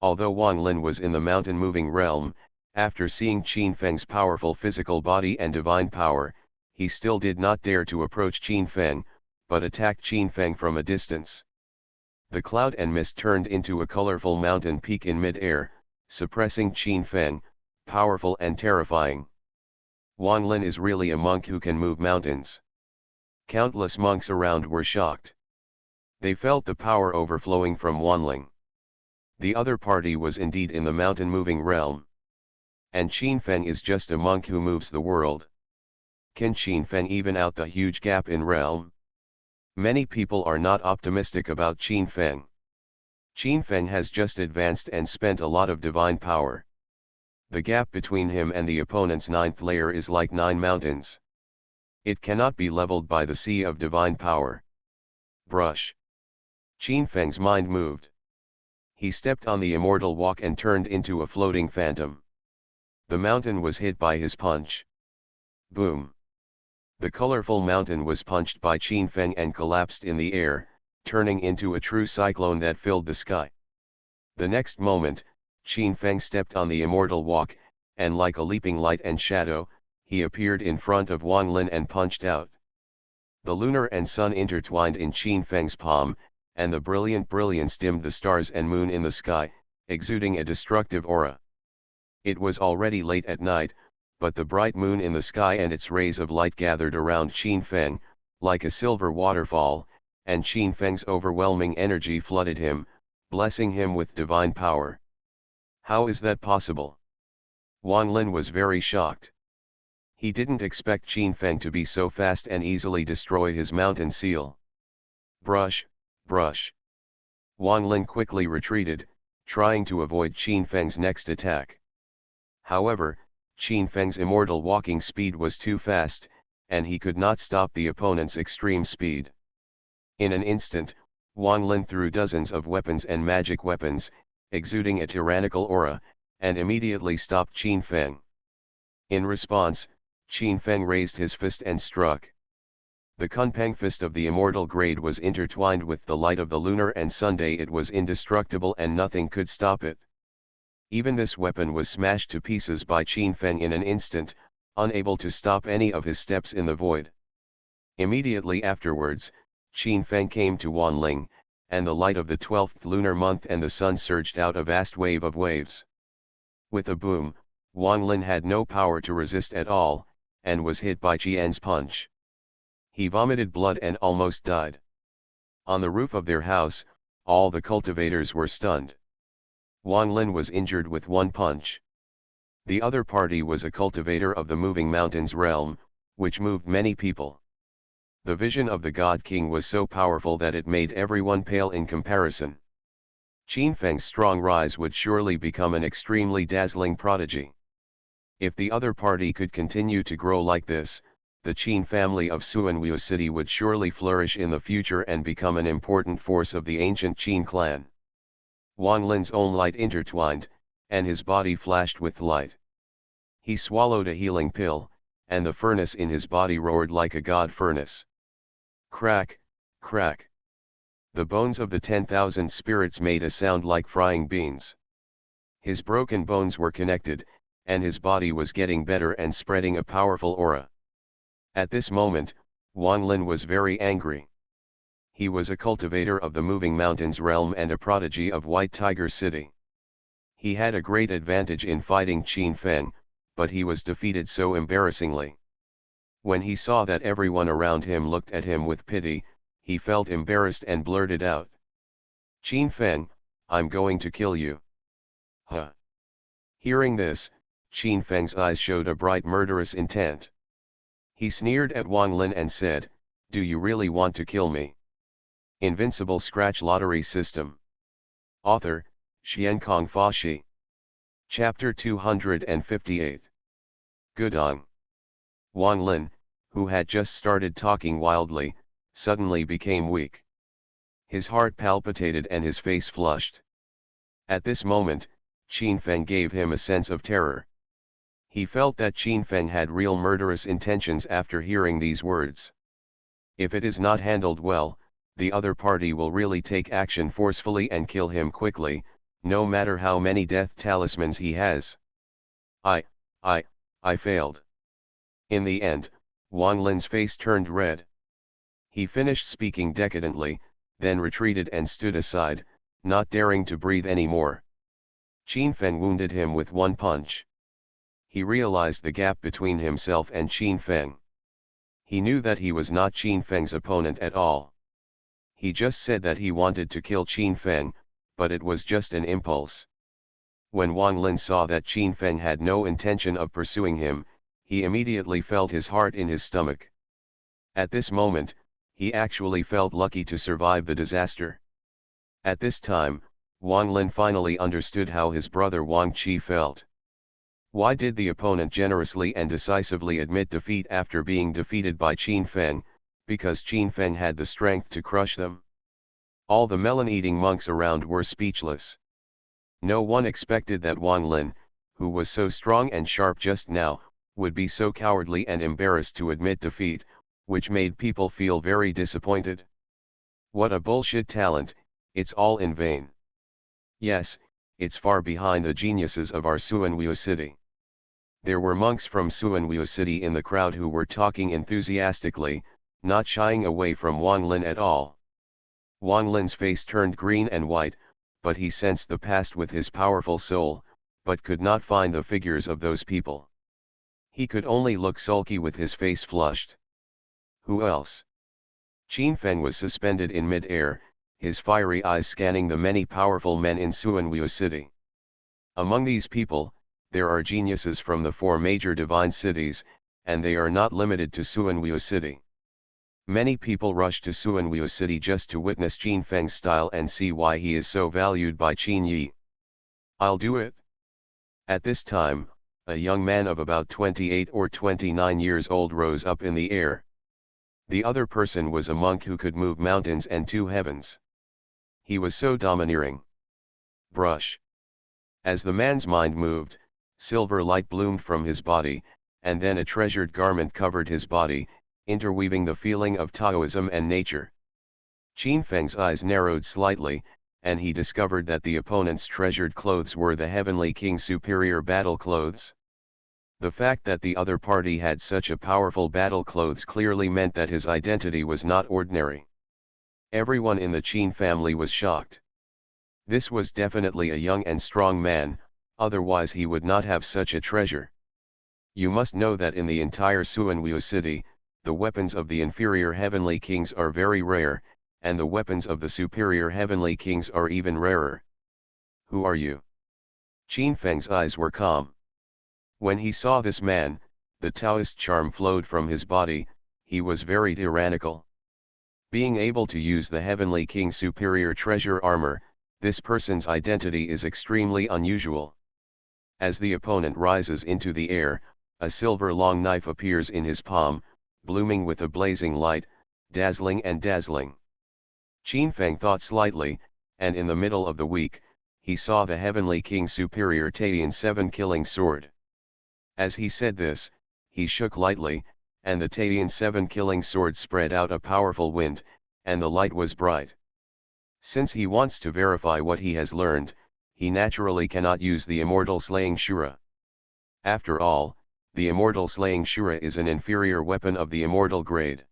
Although Wang Lin was in the mountain-moving realm, after seeing Qin Feng's powerful physical body and divine power, he still did not dare to approach Qin Feng, but attacked Qin Feng from a distance. The cloud and mist turned into a colorful mountain peak in mid-air, suppressing Qin Feng, powerful and terrifying. Wang Lin is really a monk who can move mountains. Countless monks around were shocked. They felt the power overflowing from Wang Lin. The other party was indeed in the mountain-moving realm. And Qin Feng is just a monk who moves the world. Can Qin Feng even out the huge gap in realm? Many people are not optimistic about Qin Feng. Qin Feng has just advanced and spent a lot of divine power. The gap between him and the opponent's ninth layer is like 9 mountains. It cannot be leveled by the sea of divine power. Brush. Qin Feng's mind moved. He stepped on the immortal walk and turned into a floating phantom. The mountain was hit by his punch. Boom. The colorful mountain was punched by Qin Feng and collapsed in the air, turning into a true cyclone that filled the sky. The next moment, Qin Feng stepped on the immortal walk, and like a leaping light and shadow, he appeared in front of Wang Lin and punched out. The lunar and sun intertwined in Qin Feng's palm, and the brilliant brilliance dimmed the stars and moon in the sky, exuding a destructive aura. It was already late at night, but the bright moon in the sky and its rays of light gathered around Qin Feng, like a silver waterfall, and Qin Feng's overwhelming energy flooded him, blessing him with divine power. How is that possible? Wang Lin was very shocked. He didn't expect Qin Feng to be so fast and easily destroy his mountain seal. Brush, brush. Wang Lin quickly retreated, trying to avoid Qin Feng's next attack. However, Qin Feng's immortal walking speed was too fast, and he could not stop the opponent's extreme speed. In an instant, Wang Lin threw dozens of weapons and magic weapons, exuding a tyrannical aura, and immediately stopped Qin Feng. In response, Qin Feng raised his fist and struck. The Kunpeng fist of the immortal grade was intertwined with the light of the lunar and Sunday. It was indestructible and nothing could stop it. Even this weapon was smashed to pieces by Qin Feng in an instant, unable to stop any of his steps in the void. Immediately afterwards, Qin Feng came to Wanling, and the light of the 12th lunar month and the sun surged out a vast wave of waves. With a boom, Wanlin had no power to resist at all, and was hit by Qian's punch. He vomited blood and almost died. On the roof of their house, all the cultivators were stunned. Wang Lin was injured with one punch. The other party was a cultivator of the moving mountains realm, which moved many people. The vision of the God King was so powerful that it made everyone pale in comparison. Qin Feng's strong rise would surely become an extremely dazzling prodigy. If the other party could continue to grow like this, the Qin family of Suanwu City would surely flourish in the future and become an important force of the ancient Qin clan. Wang Lin's own light intertwined, and his body flashed with light. He swallowed a healing pill, and the furnace in his body roared like a god furnace. Crack, crack. The bones of the 10,000 spirits made a sound like frying beans. His broken bones were connected, and his body was getting better and spreading a powerful aura. At this moment, Wang Lin was very angry. He was a cultivator of the moving mountains realm and a prodigy of White Tiger City. He had a great advantage in fighting Qin Feng, but he was defeated so embarrassingly. When he saw that everyone around him looked at him with pity, he felt embarrassed and blurted out, "Qin Feng, I'm going to kill you." Huh. Hearing this, Qin Feng's eyes showed a bright murderous intent. He sneered at Wang Lin and said, "Do you really want to kill me?" Invincible Scratch Lottery System. Author, Xiankong Fashi. Chapter 258. Gudong. Wang Lin, who had just started talking wildly, suddenly became weak. His heart palpitated and his face flushed. At this moment, Qin Feng gave him a sense of terror. He felt that Qin Feng had real murderous intentions after hearing these words. If it is not handled well, the other party will really take action forcefully and kill him quickly, no matter how many death talismans he has. I failed. In the end, Wang Lin's face turned red. He finished speaking decadently, then retreated and stood aside, not daring to breathe any more. Qin Feng wounded him with one punch. He realized the gap between himself and Qin Feng. He knew that he was not Qin Feng's opponent at all. He just said that he wanted to kill Qin Feng, but it was just an impulse. When Wang Lin saw that Qin Feng had no intention of pursuing him, he immediately felt his heart in his stomach. At this moment, he actually felt lucky to survive the disaster. At this time, Wang Lin finally understood how his brother Wang Qi felt. Why did the opponent generously and decisively admit defeat after being defeated by Qin Feng? Because Qin Feng had the strength to crush them. All the melon-eating monks around were speechless. No one expected that Wang Lin, who was so strong and sharp just now, would be so cowardly and embarrassed to admit defeat, which made people feel very disappointed. What a bullshit talent, it's all in vain. Yes, it's far behind the geniuses of our Suanweo city. There were monks from Suanweo city in the crowd who were talking enthusiastically, not shying away from Wang Lin at all. Wang Lin's face turned green and white, but he sensed the past with his powerful soul, but could not find the figures of those people. He could only look sulky with his face flushed. Who else? Qin Feng was suspended in mid-air, his fiery eyes scanning the many powerful men in Suanweo city. Among these people, there are geniuses from the 4 major divine cities, and they are not limited to Suanweo city. Many people rush to Suanweo city just to witness Qin Feng's style and see why he is so valued by Qin Yi. I'll do it. At this time, a young man of about 28 or 29 years old rose up in the air. The other person was a monk who could move mountains and 2 heavens. He was so domineering. Brush. As the man's mind moved, silver light bloomed from his body, and then a treasured garment covered his body, interweaving the feeling of Taoism and nature. Qin Feng's eyes narrowed slightly, and he discovered that the opponent's treasured clothes were the Heavenly King's superior battle clothes. The fact that the other party had such a powerful battle clothes clearly meant that his identity was not ordinary. Everyone in the Qin family was shocked. This was definitely a young and strong man, otherwise he would not have such a treasure. You must know that in the entire Suanweo city, the weapons of the inferior heavenly kings are very rare, and the weapons of the superior heavenly kings are even rarer. Who are you? Qin Feng's eyes were calm. When he saw this man, the Taoist charm flowed from his body, he was very tyrannical. Being able to use the heavenly king's superior treasure armor, this person's identity is extremely unusual. As the opponent rises into the air, a silver long knife appears in his palm, blooming with a blazing light, dazzling and dazzling. Qin Feng thought slightly, and in the middle of the week, he saw the heavenly king's superior Taiyan 7 killing sword. As he said this, he shook lightly, and the Taiyan 7 killing sword spread out a powerful wind, and the light was bright. Since he wants to verify what he has learned, he naturally cannot use the immortal slaying Shura. After all, the immortal slaying Shura is an inferior weapon of the immortal grade.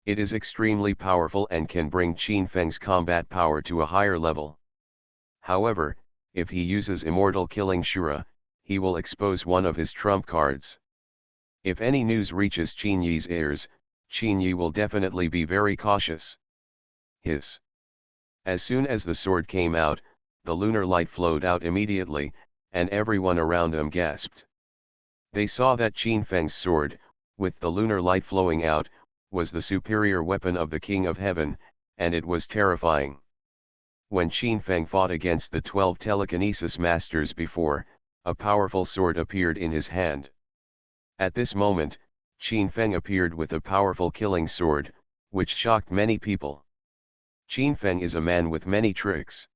It is extremely powerful and can bring Qin Feng's combat power to a higher level. However, if he uses immortal killing Shura, he will expose one of his trump cards. If any news reaches Qin Yi's ears, Qin Yi will definitely be very cautious. Hiss. As soon as the sword came out, the lunar light flowed out immediately, and everyone around them gasped. They saw that Qin Feng's sword, with the lunar light flowing out, was the superior weapon of the King of Heaven, and it was terrifying. When Qin Feng fought against the 12 telekinesis masters before, a powerful sword appeared in his hand. At this moment, Qin Feng appeared with a powerful killing sword, which shocked many people. Qin Feng is a man with many tricks.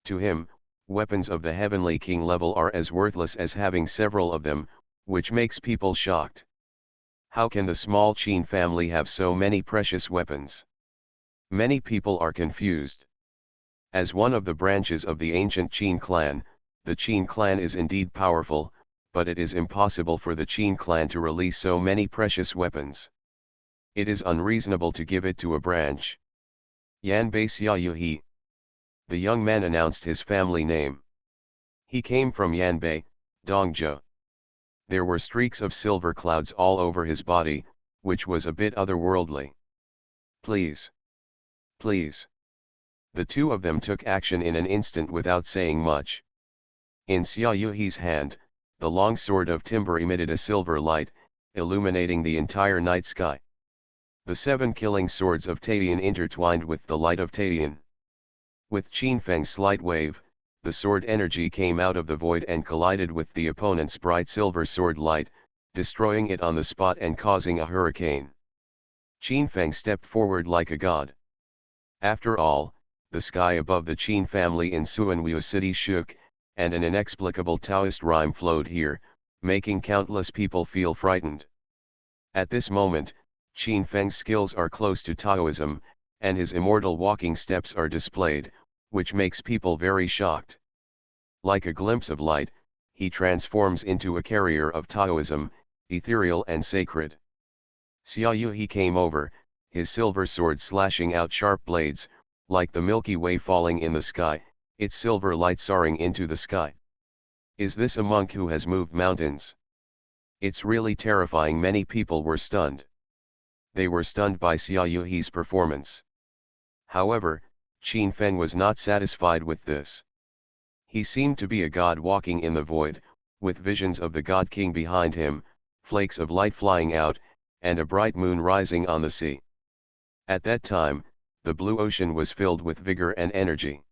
To him, weapons of the Heavenly King level are as worthless as having several of them, which makes people shocked. How can the small Qin family have so many precious weapons? Many people are confused. As one of the branches of the ancient Qin clan, the Qin clan is indeed powerful, but it is impossible for the Qin clan to release so many precious weapons. It is unreasonable to give it to a branch. Yanbei Xiaoyuhe. The young man announced his family name. He came from Yanbei, Dongzhou. There were streaks of silver clouds all over his body, which was a bit otherworldly. Please. Please. The two of them took action in an instant without saying much. In Xia Yuhi's hand, the long sword of timber emitted a silver light, illuminating the entire night sky. The 7 killing swords of Taiyan intertwined with the light of Taiyan. With Qin Feng's slight wave, the sword energy came out of the void and collided with the opponent's bright silver sword light, destroying it on the spot and causing a hurricane. Qin Feng stepped forward like a god. After all, the sky above the Qin family in Suanwu city shook, and an inexplicable Taoist rhyme flowed here, making countless people feel frightened. At this moment, Qin Feng's skills are close to Taoism, and his immortal walking steps are displayed, which makes people very shocked. Like a glimpse of light, he transforms into a carrier of Taoism, ethereal and sacred. Xia Yuhi came over, his silver sword slashing out sharp blades, like the Milky Way falling in the sky, its silver light soaring into the sky. Is this a monk who has moved mountains? It's really terrifying. Many people were stunned. They were stunned by Xia Yuhi's performance. However, Qin Feng was not satisfied with this. He seemed to be a god walking in the void, with visions of the God King behind him, flakes of light flying out, and a bright moon rising on the sea. At that time, the blue ocean was filled with vigor and energy.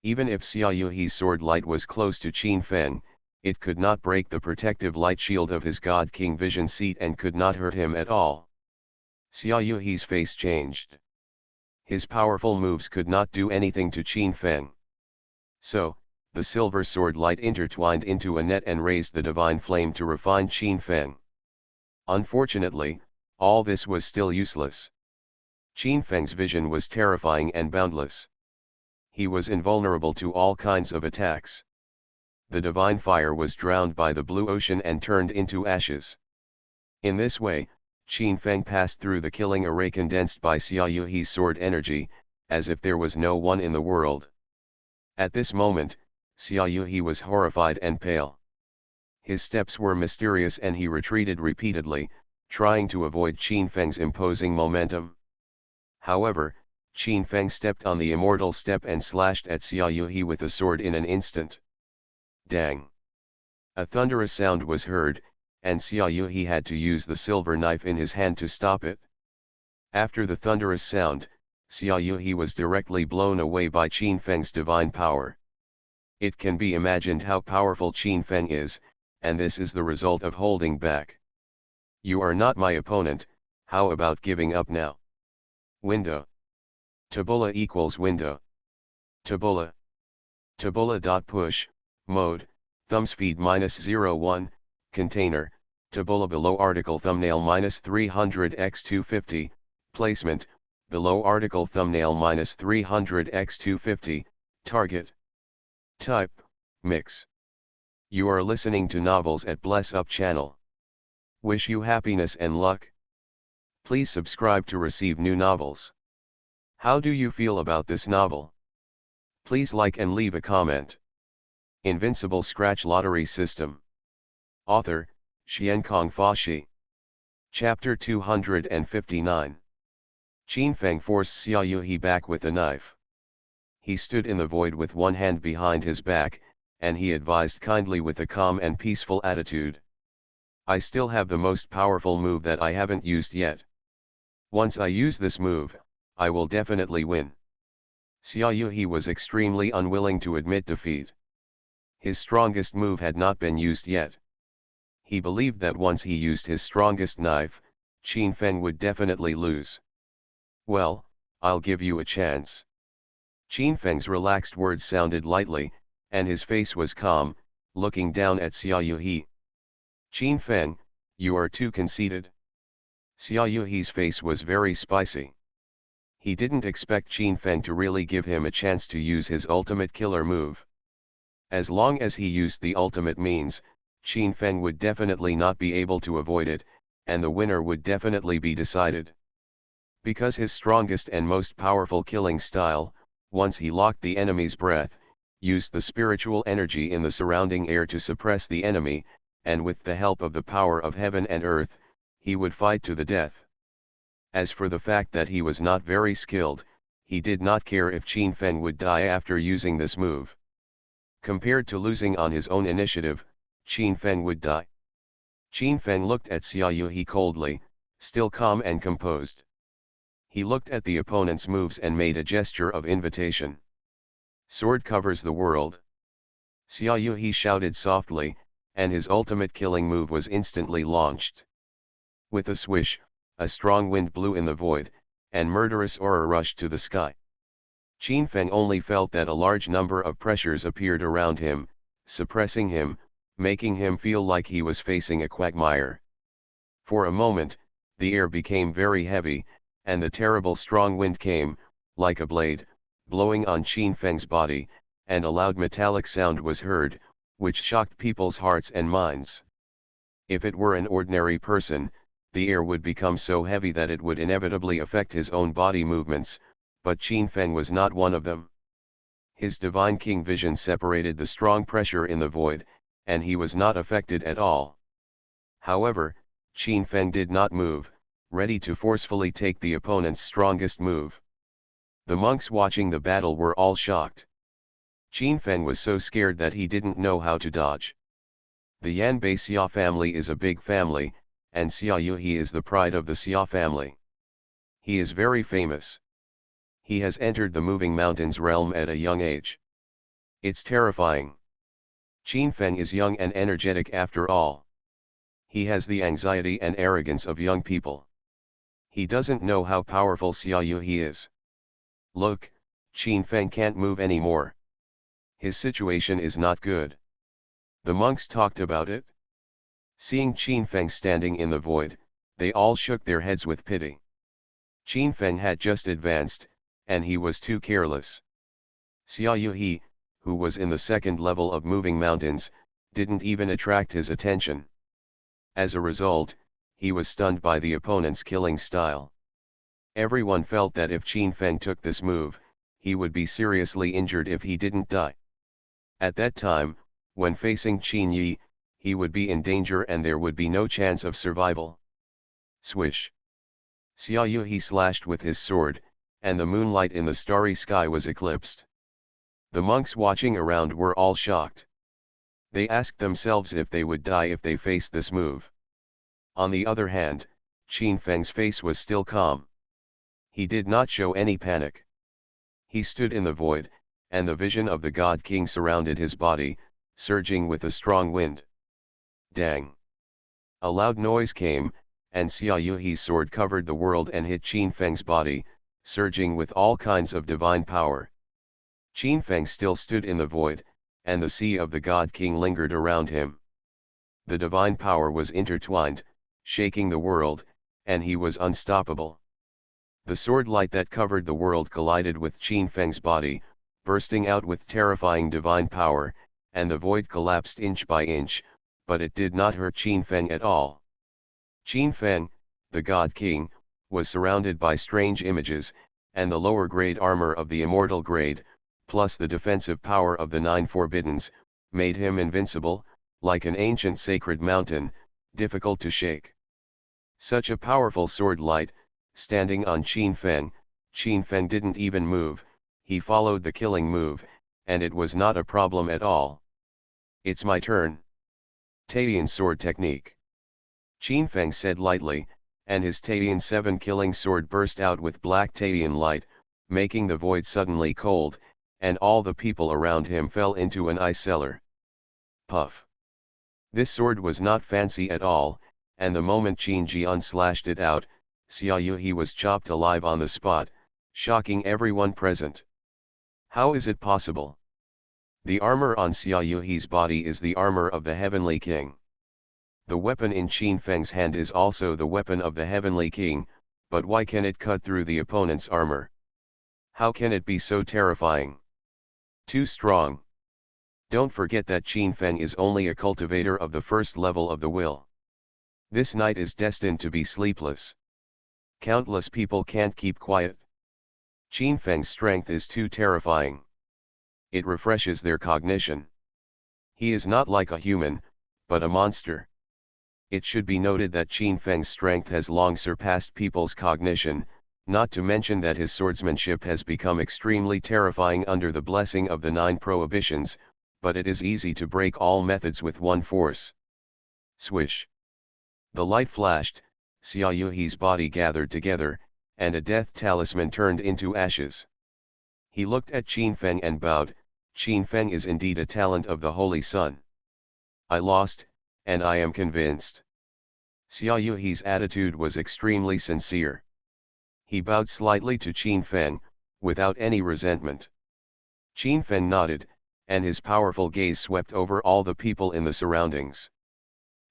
Even if Xia Yuhi's sword light was close to Qin Feng, it could not break the protective light shield of his God King vision seat and could not hurt him at all. Xia Yuhi's face changed. His powerful moves could not do anything to Qin Feng. So, the silver sword light intertwined into a net and raised the divine flame to refine Qin Feng. Unfortunately, all this was still useless. Qin Feng's vision was terrifying and boundless. He was invulnerable to all kinds of attacks. The divine fire was drowned by the blue ocean and turned into ashes. In this way, Qin Feng passed through the killing array condensed by Xia Yuhi's sword energy, as if there was no one in the world. At this moment, Xia Yuhi was horrified and pale. His steps were mysterious and he retreated repeatedly, trying to avoid Qin Feng's imposing momentum. However, Qin Feng stepped on the immortal step and slashed at Xia Yuhi with a sword in an instant. Dang! A thunderous sound was heard, and Xia Yuhi had to use the silver knife in his hand to stop it. After the thunderous sound, Xia Yuhi was directly blown away by Qin Feng's divine power. It can be imagined how powerful Qin Feng is, and this is the result of holding back. You are not my opponent, how about giving up now? Window. Tabula equals window. Tabula. Tabula.push, mode, thumbspeed -01, container, tabula below article thumbnail -300x250, placement, below article thumbnail -300x250, target. Type, mix. You are listening to novels at Bless Up channel. Wish you happiness and luck. Please subscribe to receive new novels. How do you feel about this novel? Please like and leave a comment. Invincible Scratch Lottery System. Author, Xiankong Fashi. Chapter 259. Qin Feng forced Xia Yuhi back with a knife. He stood in the void with one hand behind his back, and he advised kindly with a calm and peaceful attitude. I still have the most powerful move that I haven't used yet. Once I use this move, I will definitely win. Xia Yuhi was extremely unwilling to admit defeat. His strongest move had not been used yet. He believed that once he used his strongest knife, Qin Feng would definitely lose. Well, I'll give you a chance. Qin Feng's relaxed words sounded lightly, and his face was calm, looking down at Xia Yuhi. Qin Feng, you are too conceited. Xia Yuhi's face was very spicy. He didn't expect Qin Feng to really give him a chance to use his ultimate killer move. As long as he used the ultimate means, Qin Feng would definitely not be able to avoid it, and the winner would definitely be decided. Because his strongest and most powerful killing style, once he locked the enemy's breath, used the spiritual energy in the surrounding air to suppress the enemy, and with the help of the power of heaven and earth, he would fight to the death. As for the fact that he was not very skilled, he did not care if Qin Feng would die after using this move. Compared to losing on his own initiative, Qin Feng would die. Qin Feng looked at Xia Yuhi coldly, still calm and composed. He looked at the opponent's moves and made a gesture of invitation. Sword covers the world. Xia Yuhi shouted softly, and his ultimate killing move was instantly launched. With a swish, a strong wind blew in the void, and murderous aura rushed to the sky. Qin Feng only felt that a large number of pressures appeared around him, suppressing him, making him feel like he was facing a quagmire. For a moment, the air became very heavy, and the terrible strong wind came, like a blade, blowing on Qin Feng's body, and a loud metallic sound was heard, which shocked people's hearts and minds. If it were an ordinary person, the air would become so heavy that it would inevitably affect his own body movements, but Qin Feng was not one of them. His Divine King vision separated the strong pressure in the void, and he was not affected at all. However, Qin Feng did not move, ready to forcefully take the opponent's strongest move. The monks watching the battle were all shocked. Qin Feng was so scared that he didn't know how to dodge. The Yanbei Xia family is a big family, and Xia Yuhi is the pride of the Xia family. He is very famous. He has entered the moving mountains realm at a young age. It's terrifying. Qin Feng is young and energetic after all. He has the anxiety and arrogance of young people. He doesn't know how powerful Xia Yuhi is. Look, Qin Feng can't move anymore. His situation is not good. The monks talked about it. Seeing Qin Feng standing in the void, they all shook their heads with pity. Qin Feng had just advanced, and he was too careless. Xia Yuhi, who was in the second level of moving mountains, didn't even attract his attention. As a result, he was stunned by the opponent's killing style. Everyone felt that if Qin Feng took this move, he would be seriously injured if he didn't die. At that time, when facing Qin Yi, he would be in danger and there would be no chance of survival. Swish! Xia Yuhi slashed with his sword, and the moonlight in the starry sky was eclipsed. The monks watching around were all shocked. They asked themselves if they would die if they faced this move. On the other hand, Qin Feng's face was still calm. He did not show any panic. He stood in the void, and the vision of the God King surrounded his body, surging with a strong wind. Dang! A loud noise came, and Xia Yuhi's sword covered the world and hit Qin Feng's body, surging with all kinds of divine power. Qin Feng still stood in the void, and the sea of the God King lingered around him. The divine power was intertwined, shaking the world, and he was unstoppable. The sword light that covered the world collided with Qin Feng's body, bursting out with terrifying divine power, and the void collapsed inch by inch, but it did not hurt Qin Feng at all. Qin Feng, the God King, was surrounded by strange images, and the lower grade armor of the immortal grade, plus the defensive power of the 9 Forbiddens, made him invincible, like an ancient sacred mountain, difficult to shake. Such a powerful sword light, standing on Qin Feng didn't even move, he followed the killing move, and it was not a problem at all. It's my turn. Taiyan sword technique. Qin Feng said lightly, and his Taiyan 7 killing sword burst out with black Taiyan light, making the void suddenly cold, and all the people around him fell into an ice cellar. Puff! This sword was not fancy at all, and the moment Qin Jian slashed it out, Xia Yuhi was chopped alive on the spot, shocking everyone present. How is it possible? The armor on Xia Yuhi's body is the armor of the Heavenly King. The weapon in Qin Feng's hand is also the weapon of the Heavenly King, but why can it cut through the opponent's armor? How can it be so terrifying? Too strong. Don't forget that Qin Feng is only a cultivator of the first level of the will. This night is destined to be sleepless. Countless people can't keep quiet. Qin Feng's strength is too terrifying. It refreshes their cognition. He is not like a human, but a monster. It should be noted that Qin Feng's strength has long surpassed people's cognition, Not to mention that his swordsmanship has become extremely terrifying under the blessing of the 9 prohibitions, but it is easy to break all methods with one force. Swish. The light flashed, Xia Yuhi's body gathered together, and a death talisman turned into ashes. He looked at Qin Feng and bowed. Qin Feng is indeed a talent of the Holy Sun. I lost, and I am convinced. Xia Yuhi's attitude was extremely sincere. He bowed slightly to Qin Feng, without any resentment. Qin Feng nodded, and his powerful gaze swept over all the people in the surroundings.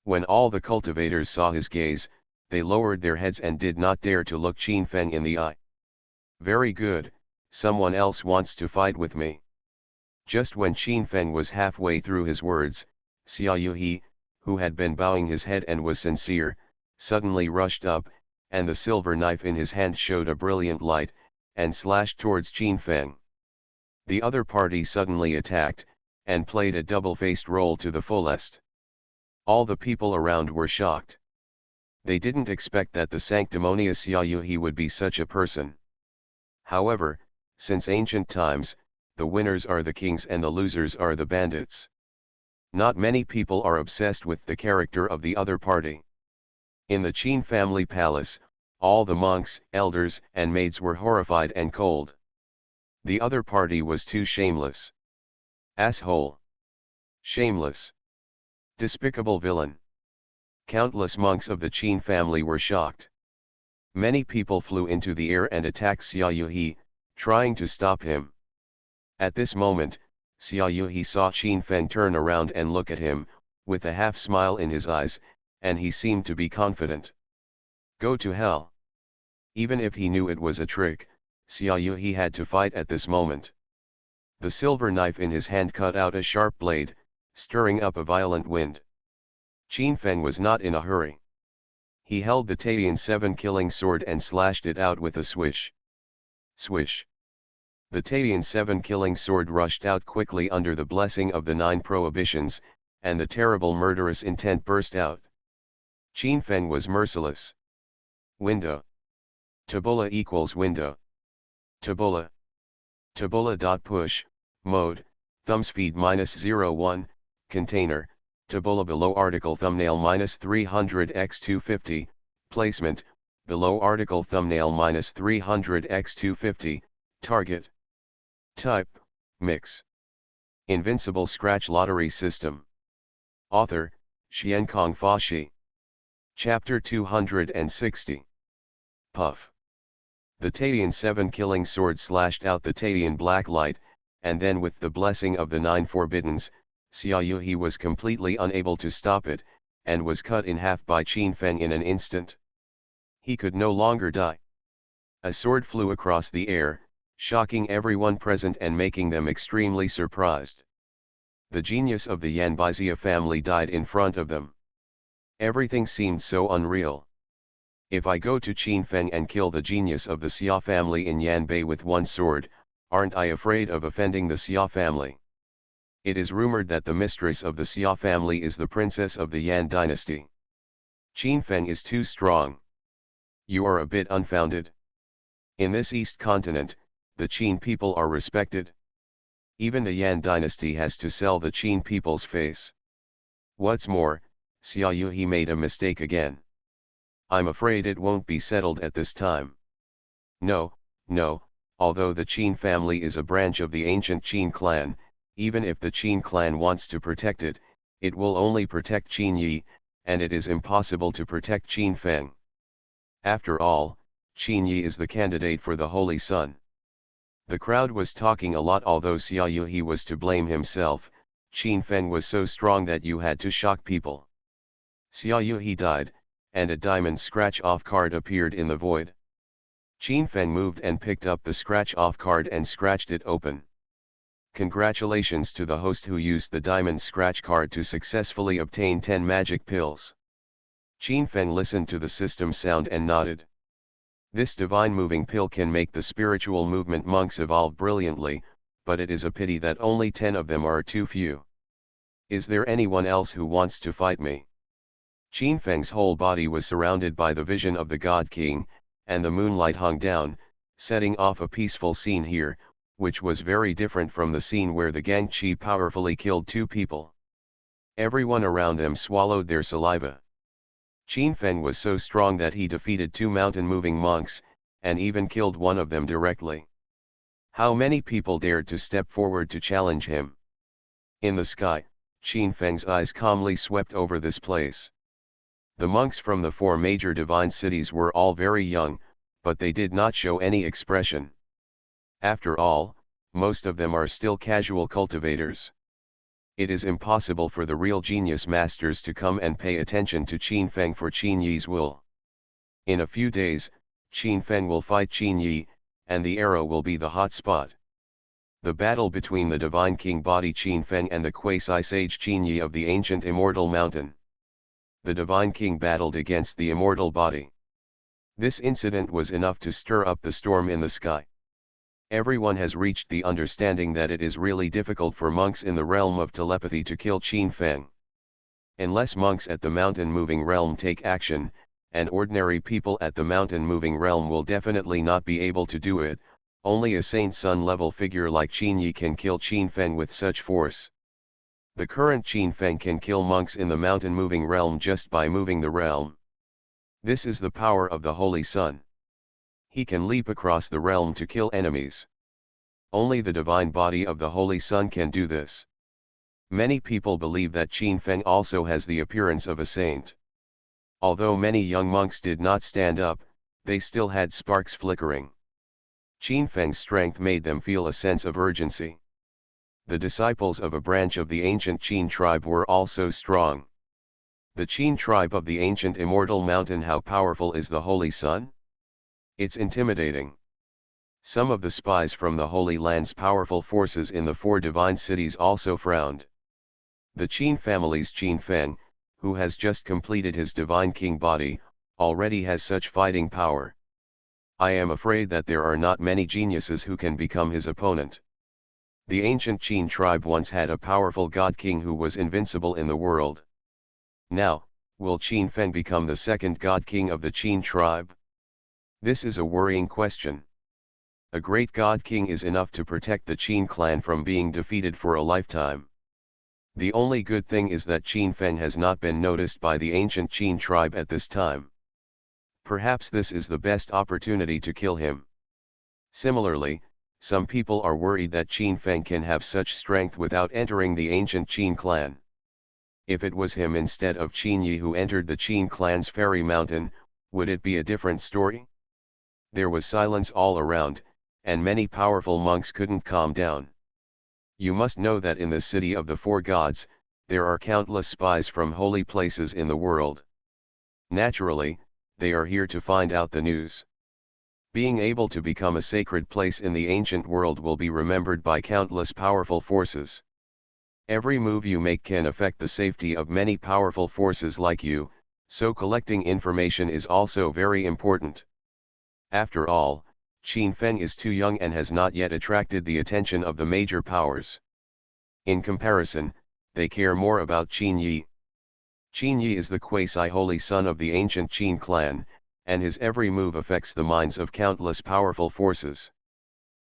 When all the cultivators saw his gaze, they lowered their heads and did not dare to look Qin Feng in the eye. Very good, someone else wants to fight with me. Just when Qin Feng was halfway through his words, Xia Yuhi, who had been bowing his head and was sincere, suddenly rushed up, and the silver knife in his hand showed a brilliant light, and slashed towards Qin Feng. The other party suddenly attacked, and played a double-faced role to the fullest. All the people around were shocked. They didn't expect that the sanctimonious Xia Yuhi would be such a person. However, since ancient times, the winners are the kings and the losers are the bandits. Not many people are obsessed with the character of the other party. In the Qin family palace, all the monks, elders, and maids were horrified and cold. The other party was too shameless. Asshole. Shameless. Despicable villain. Countless monks of the Qin family were shocked. Many people flew into the air and attacked Xia Yuhi, trying to stop him. At this moment, Xia Yuhi saw Qin Feng turn around and look at him, with a half smile in his eyes, and he seemed to be confident. Go to hell. Even if he knew it was a trick, Xia Yuhi had to fight at this moment. The silver knife in his hand cut out a sharp blade, stirring up a violent wind. Qin Feng was not in a hurry. He held the Taiyan 7 killing sword and slashed it out with a swish. Swish. The Taiyan 7 killing sword rushed out quickly under the blessing of the 9 prohibitions, and the terrible murderous intent burst out. Qin Feng was merciless. Window. Tabula equals window. Tabula. Tabula.push, mode, thumbspeed -01, container, tabula below article thumbnail -300x250, placement, below article thumbnail -300x250, target. Type, mix. Invincible Scratch Lottery System. Author, Xiankong Fashi. Chapter 260. Puff. The Taiyan 7 killing sword slashed out the Taiyan black light, and then with the blessing of the 9 forbiddens, Xia Yuhi was completely unable to stop it, and was cut in half by Qin Feng in an instant. He could no longer die. A sword flew across the air, shocking everyone present and making them extremely surprised. The genius of the Yanbaizia family died in front of them. Everything seemed so unreal. If I go to Qin Feng and kill the genius of the Xia family in Yanbei with one sword, aren't I afraid of offending the Xia family? It is rumored that the mistress of the Xia family is the princess of the Yan dynasty. Qin Feng is too strong. You are a bit unfounded. In this East continent, the Qin people are respected. Even the Yan dynasty has to sell the Qin people's face. What's more, Xia Yuhi made a mistake again. I'm afraid it won't be settled at this time. No, although the Qin family is a branch of the ancient Qin clan, even if the Qin clan wants to protect it, it will only protect Qin Yi, and it is impossible to protect Qin Feng. After all, Qin Yi is the candidate for the Holy Sun. The crowd was talking a lot. Although Xia Yuhi was to blame himself, Qin Feng was so strong that you had to shock people. Xia Yuhi died, and a diamond scratch-off card appeared in the void. Qin Feng moved and picked up the scratch-off card and scratched it open. Congratulations to the host who used the diamond scratch card to successfully obtain 10 magic pills. Qin Feng listened to the system sound and nodded. This divine moving pill can make the spiritual movement monks evolve brilliantly, but it is a pity that only 10 of them are too few. Is there anyone else who wants to fight me? Qin Feng's whole body was surrounded by the vision of the God King, and the moonlight hung down, setting off a peaceful scene here, which was very different from the scene where the Gangchi powerfully killed 2 people. Everyone around them swallowed their saliva. Qin Feng was so strong that he defeated 2 mountain-moving monks, and even killed one of them directly. How many people dared to step forward to challenge him? In the sky, Qin Feng's eyes calmly swept over this place. The monks from the 4 major divine cities were all very young, but they did not show any expression. After all, most of them are still casual cultivators. It is impossible for the real genius masters to come and pay attention to Qin Feng for Qin Yi's will. In a few days, Qin Feng will fight Qin Yi, and the arrow will be the hot spot. The battle between the divine king body Qin Feng and the quasi-sage Qin Yi of the ancient immortal mountain. The divine king battled against the immortal body. This incident was enough to stir up the storm in the sky. Everyone has reached the understanding that it is really difficult for monks in the realm of telepathy to kill Qin Feng. Unless monks at the mountain-moving realm take action, and ordinary people at the mountain-moving realm will definitely not be able to do it. Only a Saint Sun level figure like Qin Yi can kill Qin Feng with such force. The current Qin Feng can kill monks in the mountain-moving realm just by moving the realm. This is the power of the Holy Sun. He can leap across the realm to kill enemies. Only the divine body of the Holy Sun can do this. Many people believe that Qin Feng also has the appearance of a saint. Although many young monks did not stand up, they still had sparks flickering. Qin Feng's strength made them feel a sense of urgency. The disciples of a branch of the ancient Qin tribe were also strong. The Qin tribe of the ancient immortal mountain. How powerful is the Holy Sun? It's intimidating. Some of the spies from the Holy Land's powerful forces in the 4 divine cities also frowned. The Qin family's Qin Feng, who has just completed his divine king body, already has such fighting power. I am afraid that there are not many geniuses who can become his opponent. The ancient Qin tribe once had a powerful god king who was invincible in the world. Now, will Qin Feng become the second god king of the Qin tribe? This is a worrying question. A great god king is enough to protect the Qin clan from being defeated for a lifetime. The only good thing is that Qin Feng has not been noticed by the ancient Qin tribe at this time. Perhaps this is the best opportunity to kill him. Similarly, some people are worried that Qin Feng can have such strength without entering the ancient Qin clan. If it was him instead of Qin Yi who entered the Qin clan's fairy mountain, would it be a different story? There was silence all around, and many powerful monks couldn't calm down. You must know that in the city of the 4 gods, there are countless spies from holy places in the world. Naturally, they are here to find out the news. Being able to become a sacred place in the ancient world will be remembered by countless powerful forces. Every move you make can affect the safety of many powerful forces like you, so collecting information is also very important. After all, Qin Feng is too young and has not yet attracted the attention of the major powers. In comparison, they care more about Qin Yi. Qin Yi is the quasi-holy son of the ancient Qin clan, and his every move affects the minds of countless powerful forces.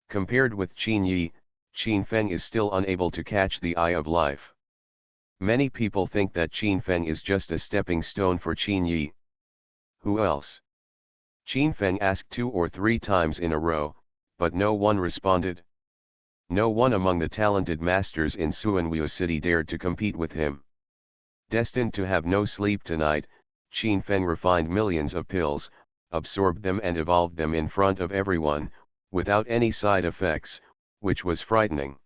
Compared with Qin Yi, Qin Feng is still unable to catch the eye of life. Many people think that Qin Feng is just a stepping stone for Qin Yi. Who else? Qin Feng asked 2 or 3 times in a row, but no one responded. No one among the talented masters in Suanwu City dared to compete with him. Destined to have no sleep tonight, Qin Feng refined millions of pills, absorbed them and evolved them in front of everyone, without any side effects, which was frightening.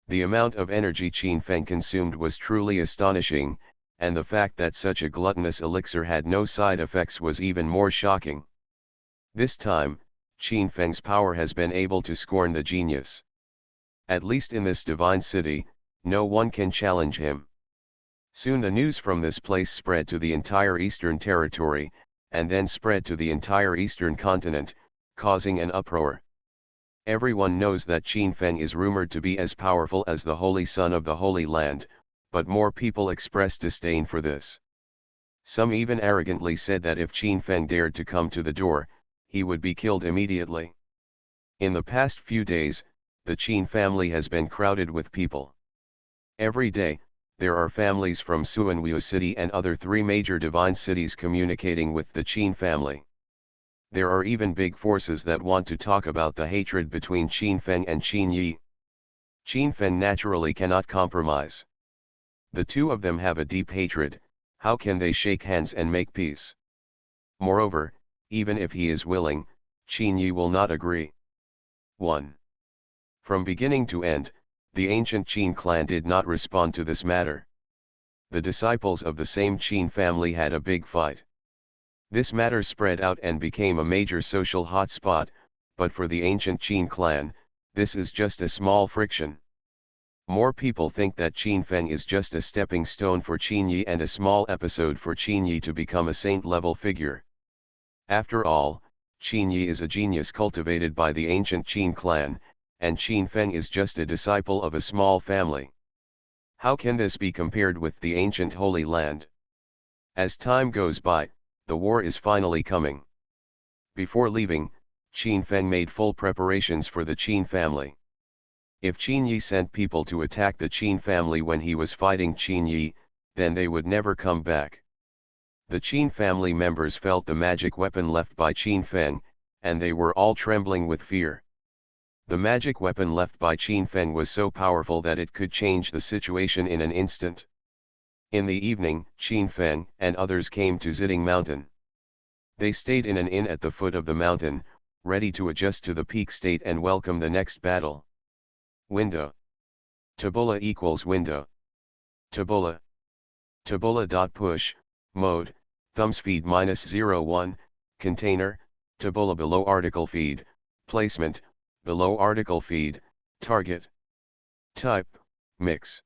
The amount of energy Qin Feng consumed was truly astonishing, and the fact that such a gluttonous elixir had no side effects was even more shocking. This time, Qin Feng's power has been able to scorn the genius. At least in this divine city, no one can challenge him. Soon the news from this place spread to the entire Eastern Territory, and then spread to the entire Eastern continent, causing an uproar. Everyone knows that Qin Feng is rumored to be as powerful as the Holy Son of the Holy Land, but more people express disdain for this. Some even arrogantly said that if Qin Feng dared to come to the door, he would be killed immediately. In the past few days, the Qin family has been crowded with people. Every day, there are families from Suanwu city and other 3 major divine cities communicating with the Qin family. There are even big forces that want to talk about the hatred between Qin Feng and Qin Yi. Qin Feng naturally cannot compromise. The two of them have a deep hatred. How can they shake hands and make peace? Moreover, even if he is willing, Qin Yi will not agree. 1. From beginning to end, the ancient Qin clan did not respond to this matter. The disciples of the same Qin family had a big fight. This matter spread out and became a major social hotspot, but for the ancient Qin clan, this is just a small friction. More people think that Qin Feng is just a stepping stone for Qin Yi and a small episode for Qin Yi to become a saint-level figure. After all, Qin Yi is a genius cultivated by the ancient Qin clan, and Qin Feng is just a disciple of a small family. How can this be compared with the ancient Holy Land? As time goes by, the war is finally coming. Before leaving, Qin Feng made full preparations for the Qin family. If Qin Yi sent people to attack the Qin family when he was fighting Qin Yi, then they would never come back. The Qin family members felt the magic weapon left by Qin Feng, and they were all trembling with fear. The magic weapon left by Qin Feng was so powerful that it could change the situation in an instant. In the evening, Qin Feng and others came to Ziding Mountain. They stayed in an inn at the foot of the mountain, ready to adjust to the peak state and welcome the next battle. Window. Tabula equals window. Tabula. Tabula.push, mode, thumbs feed -01, container, tabula below article feed, placement, below article feed, target. Type, mix.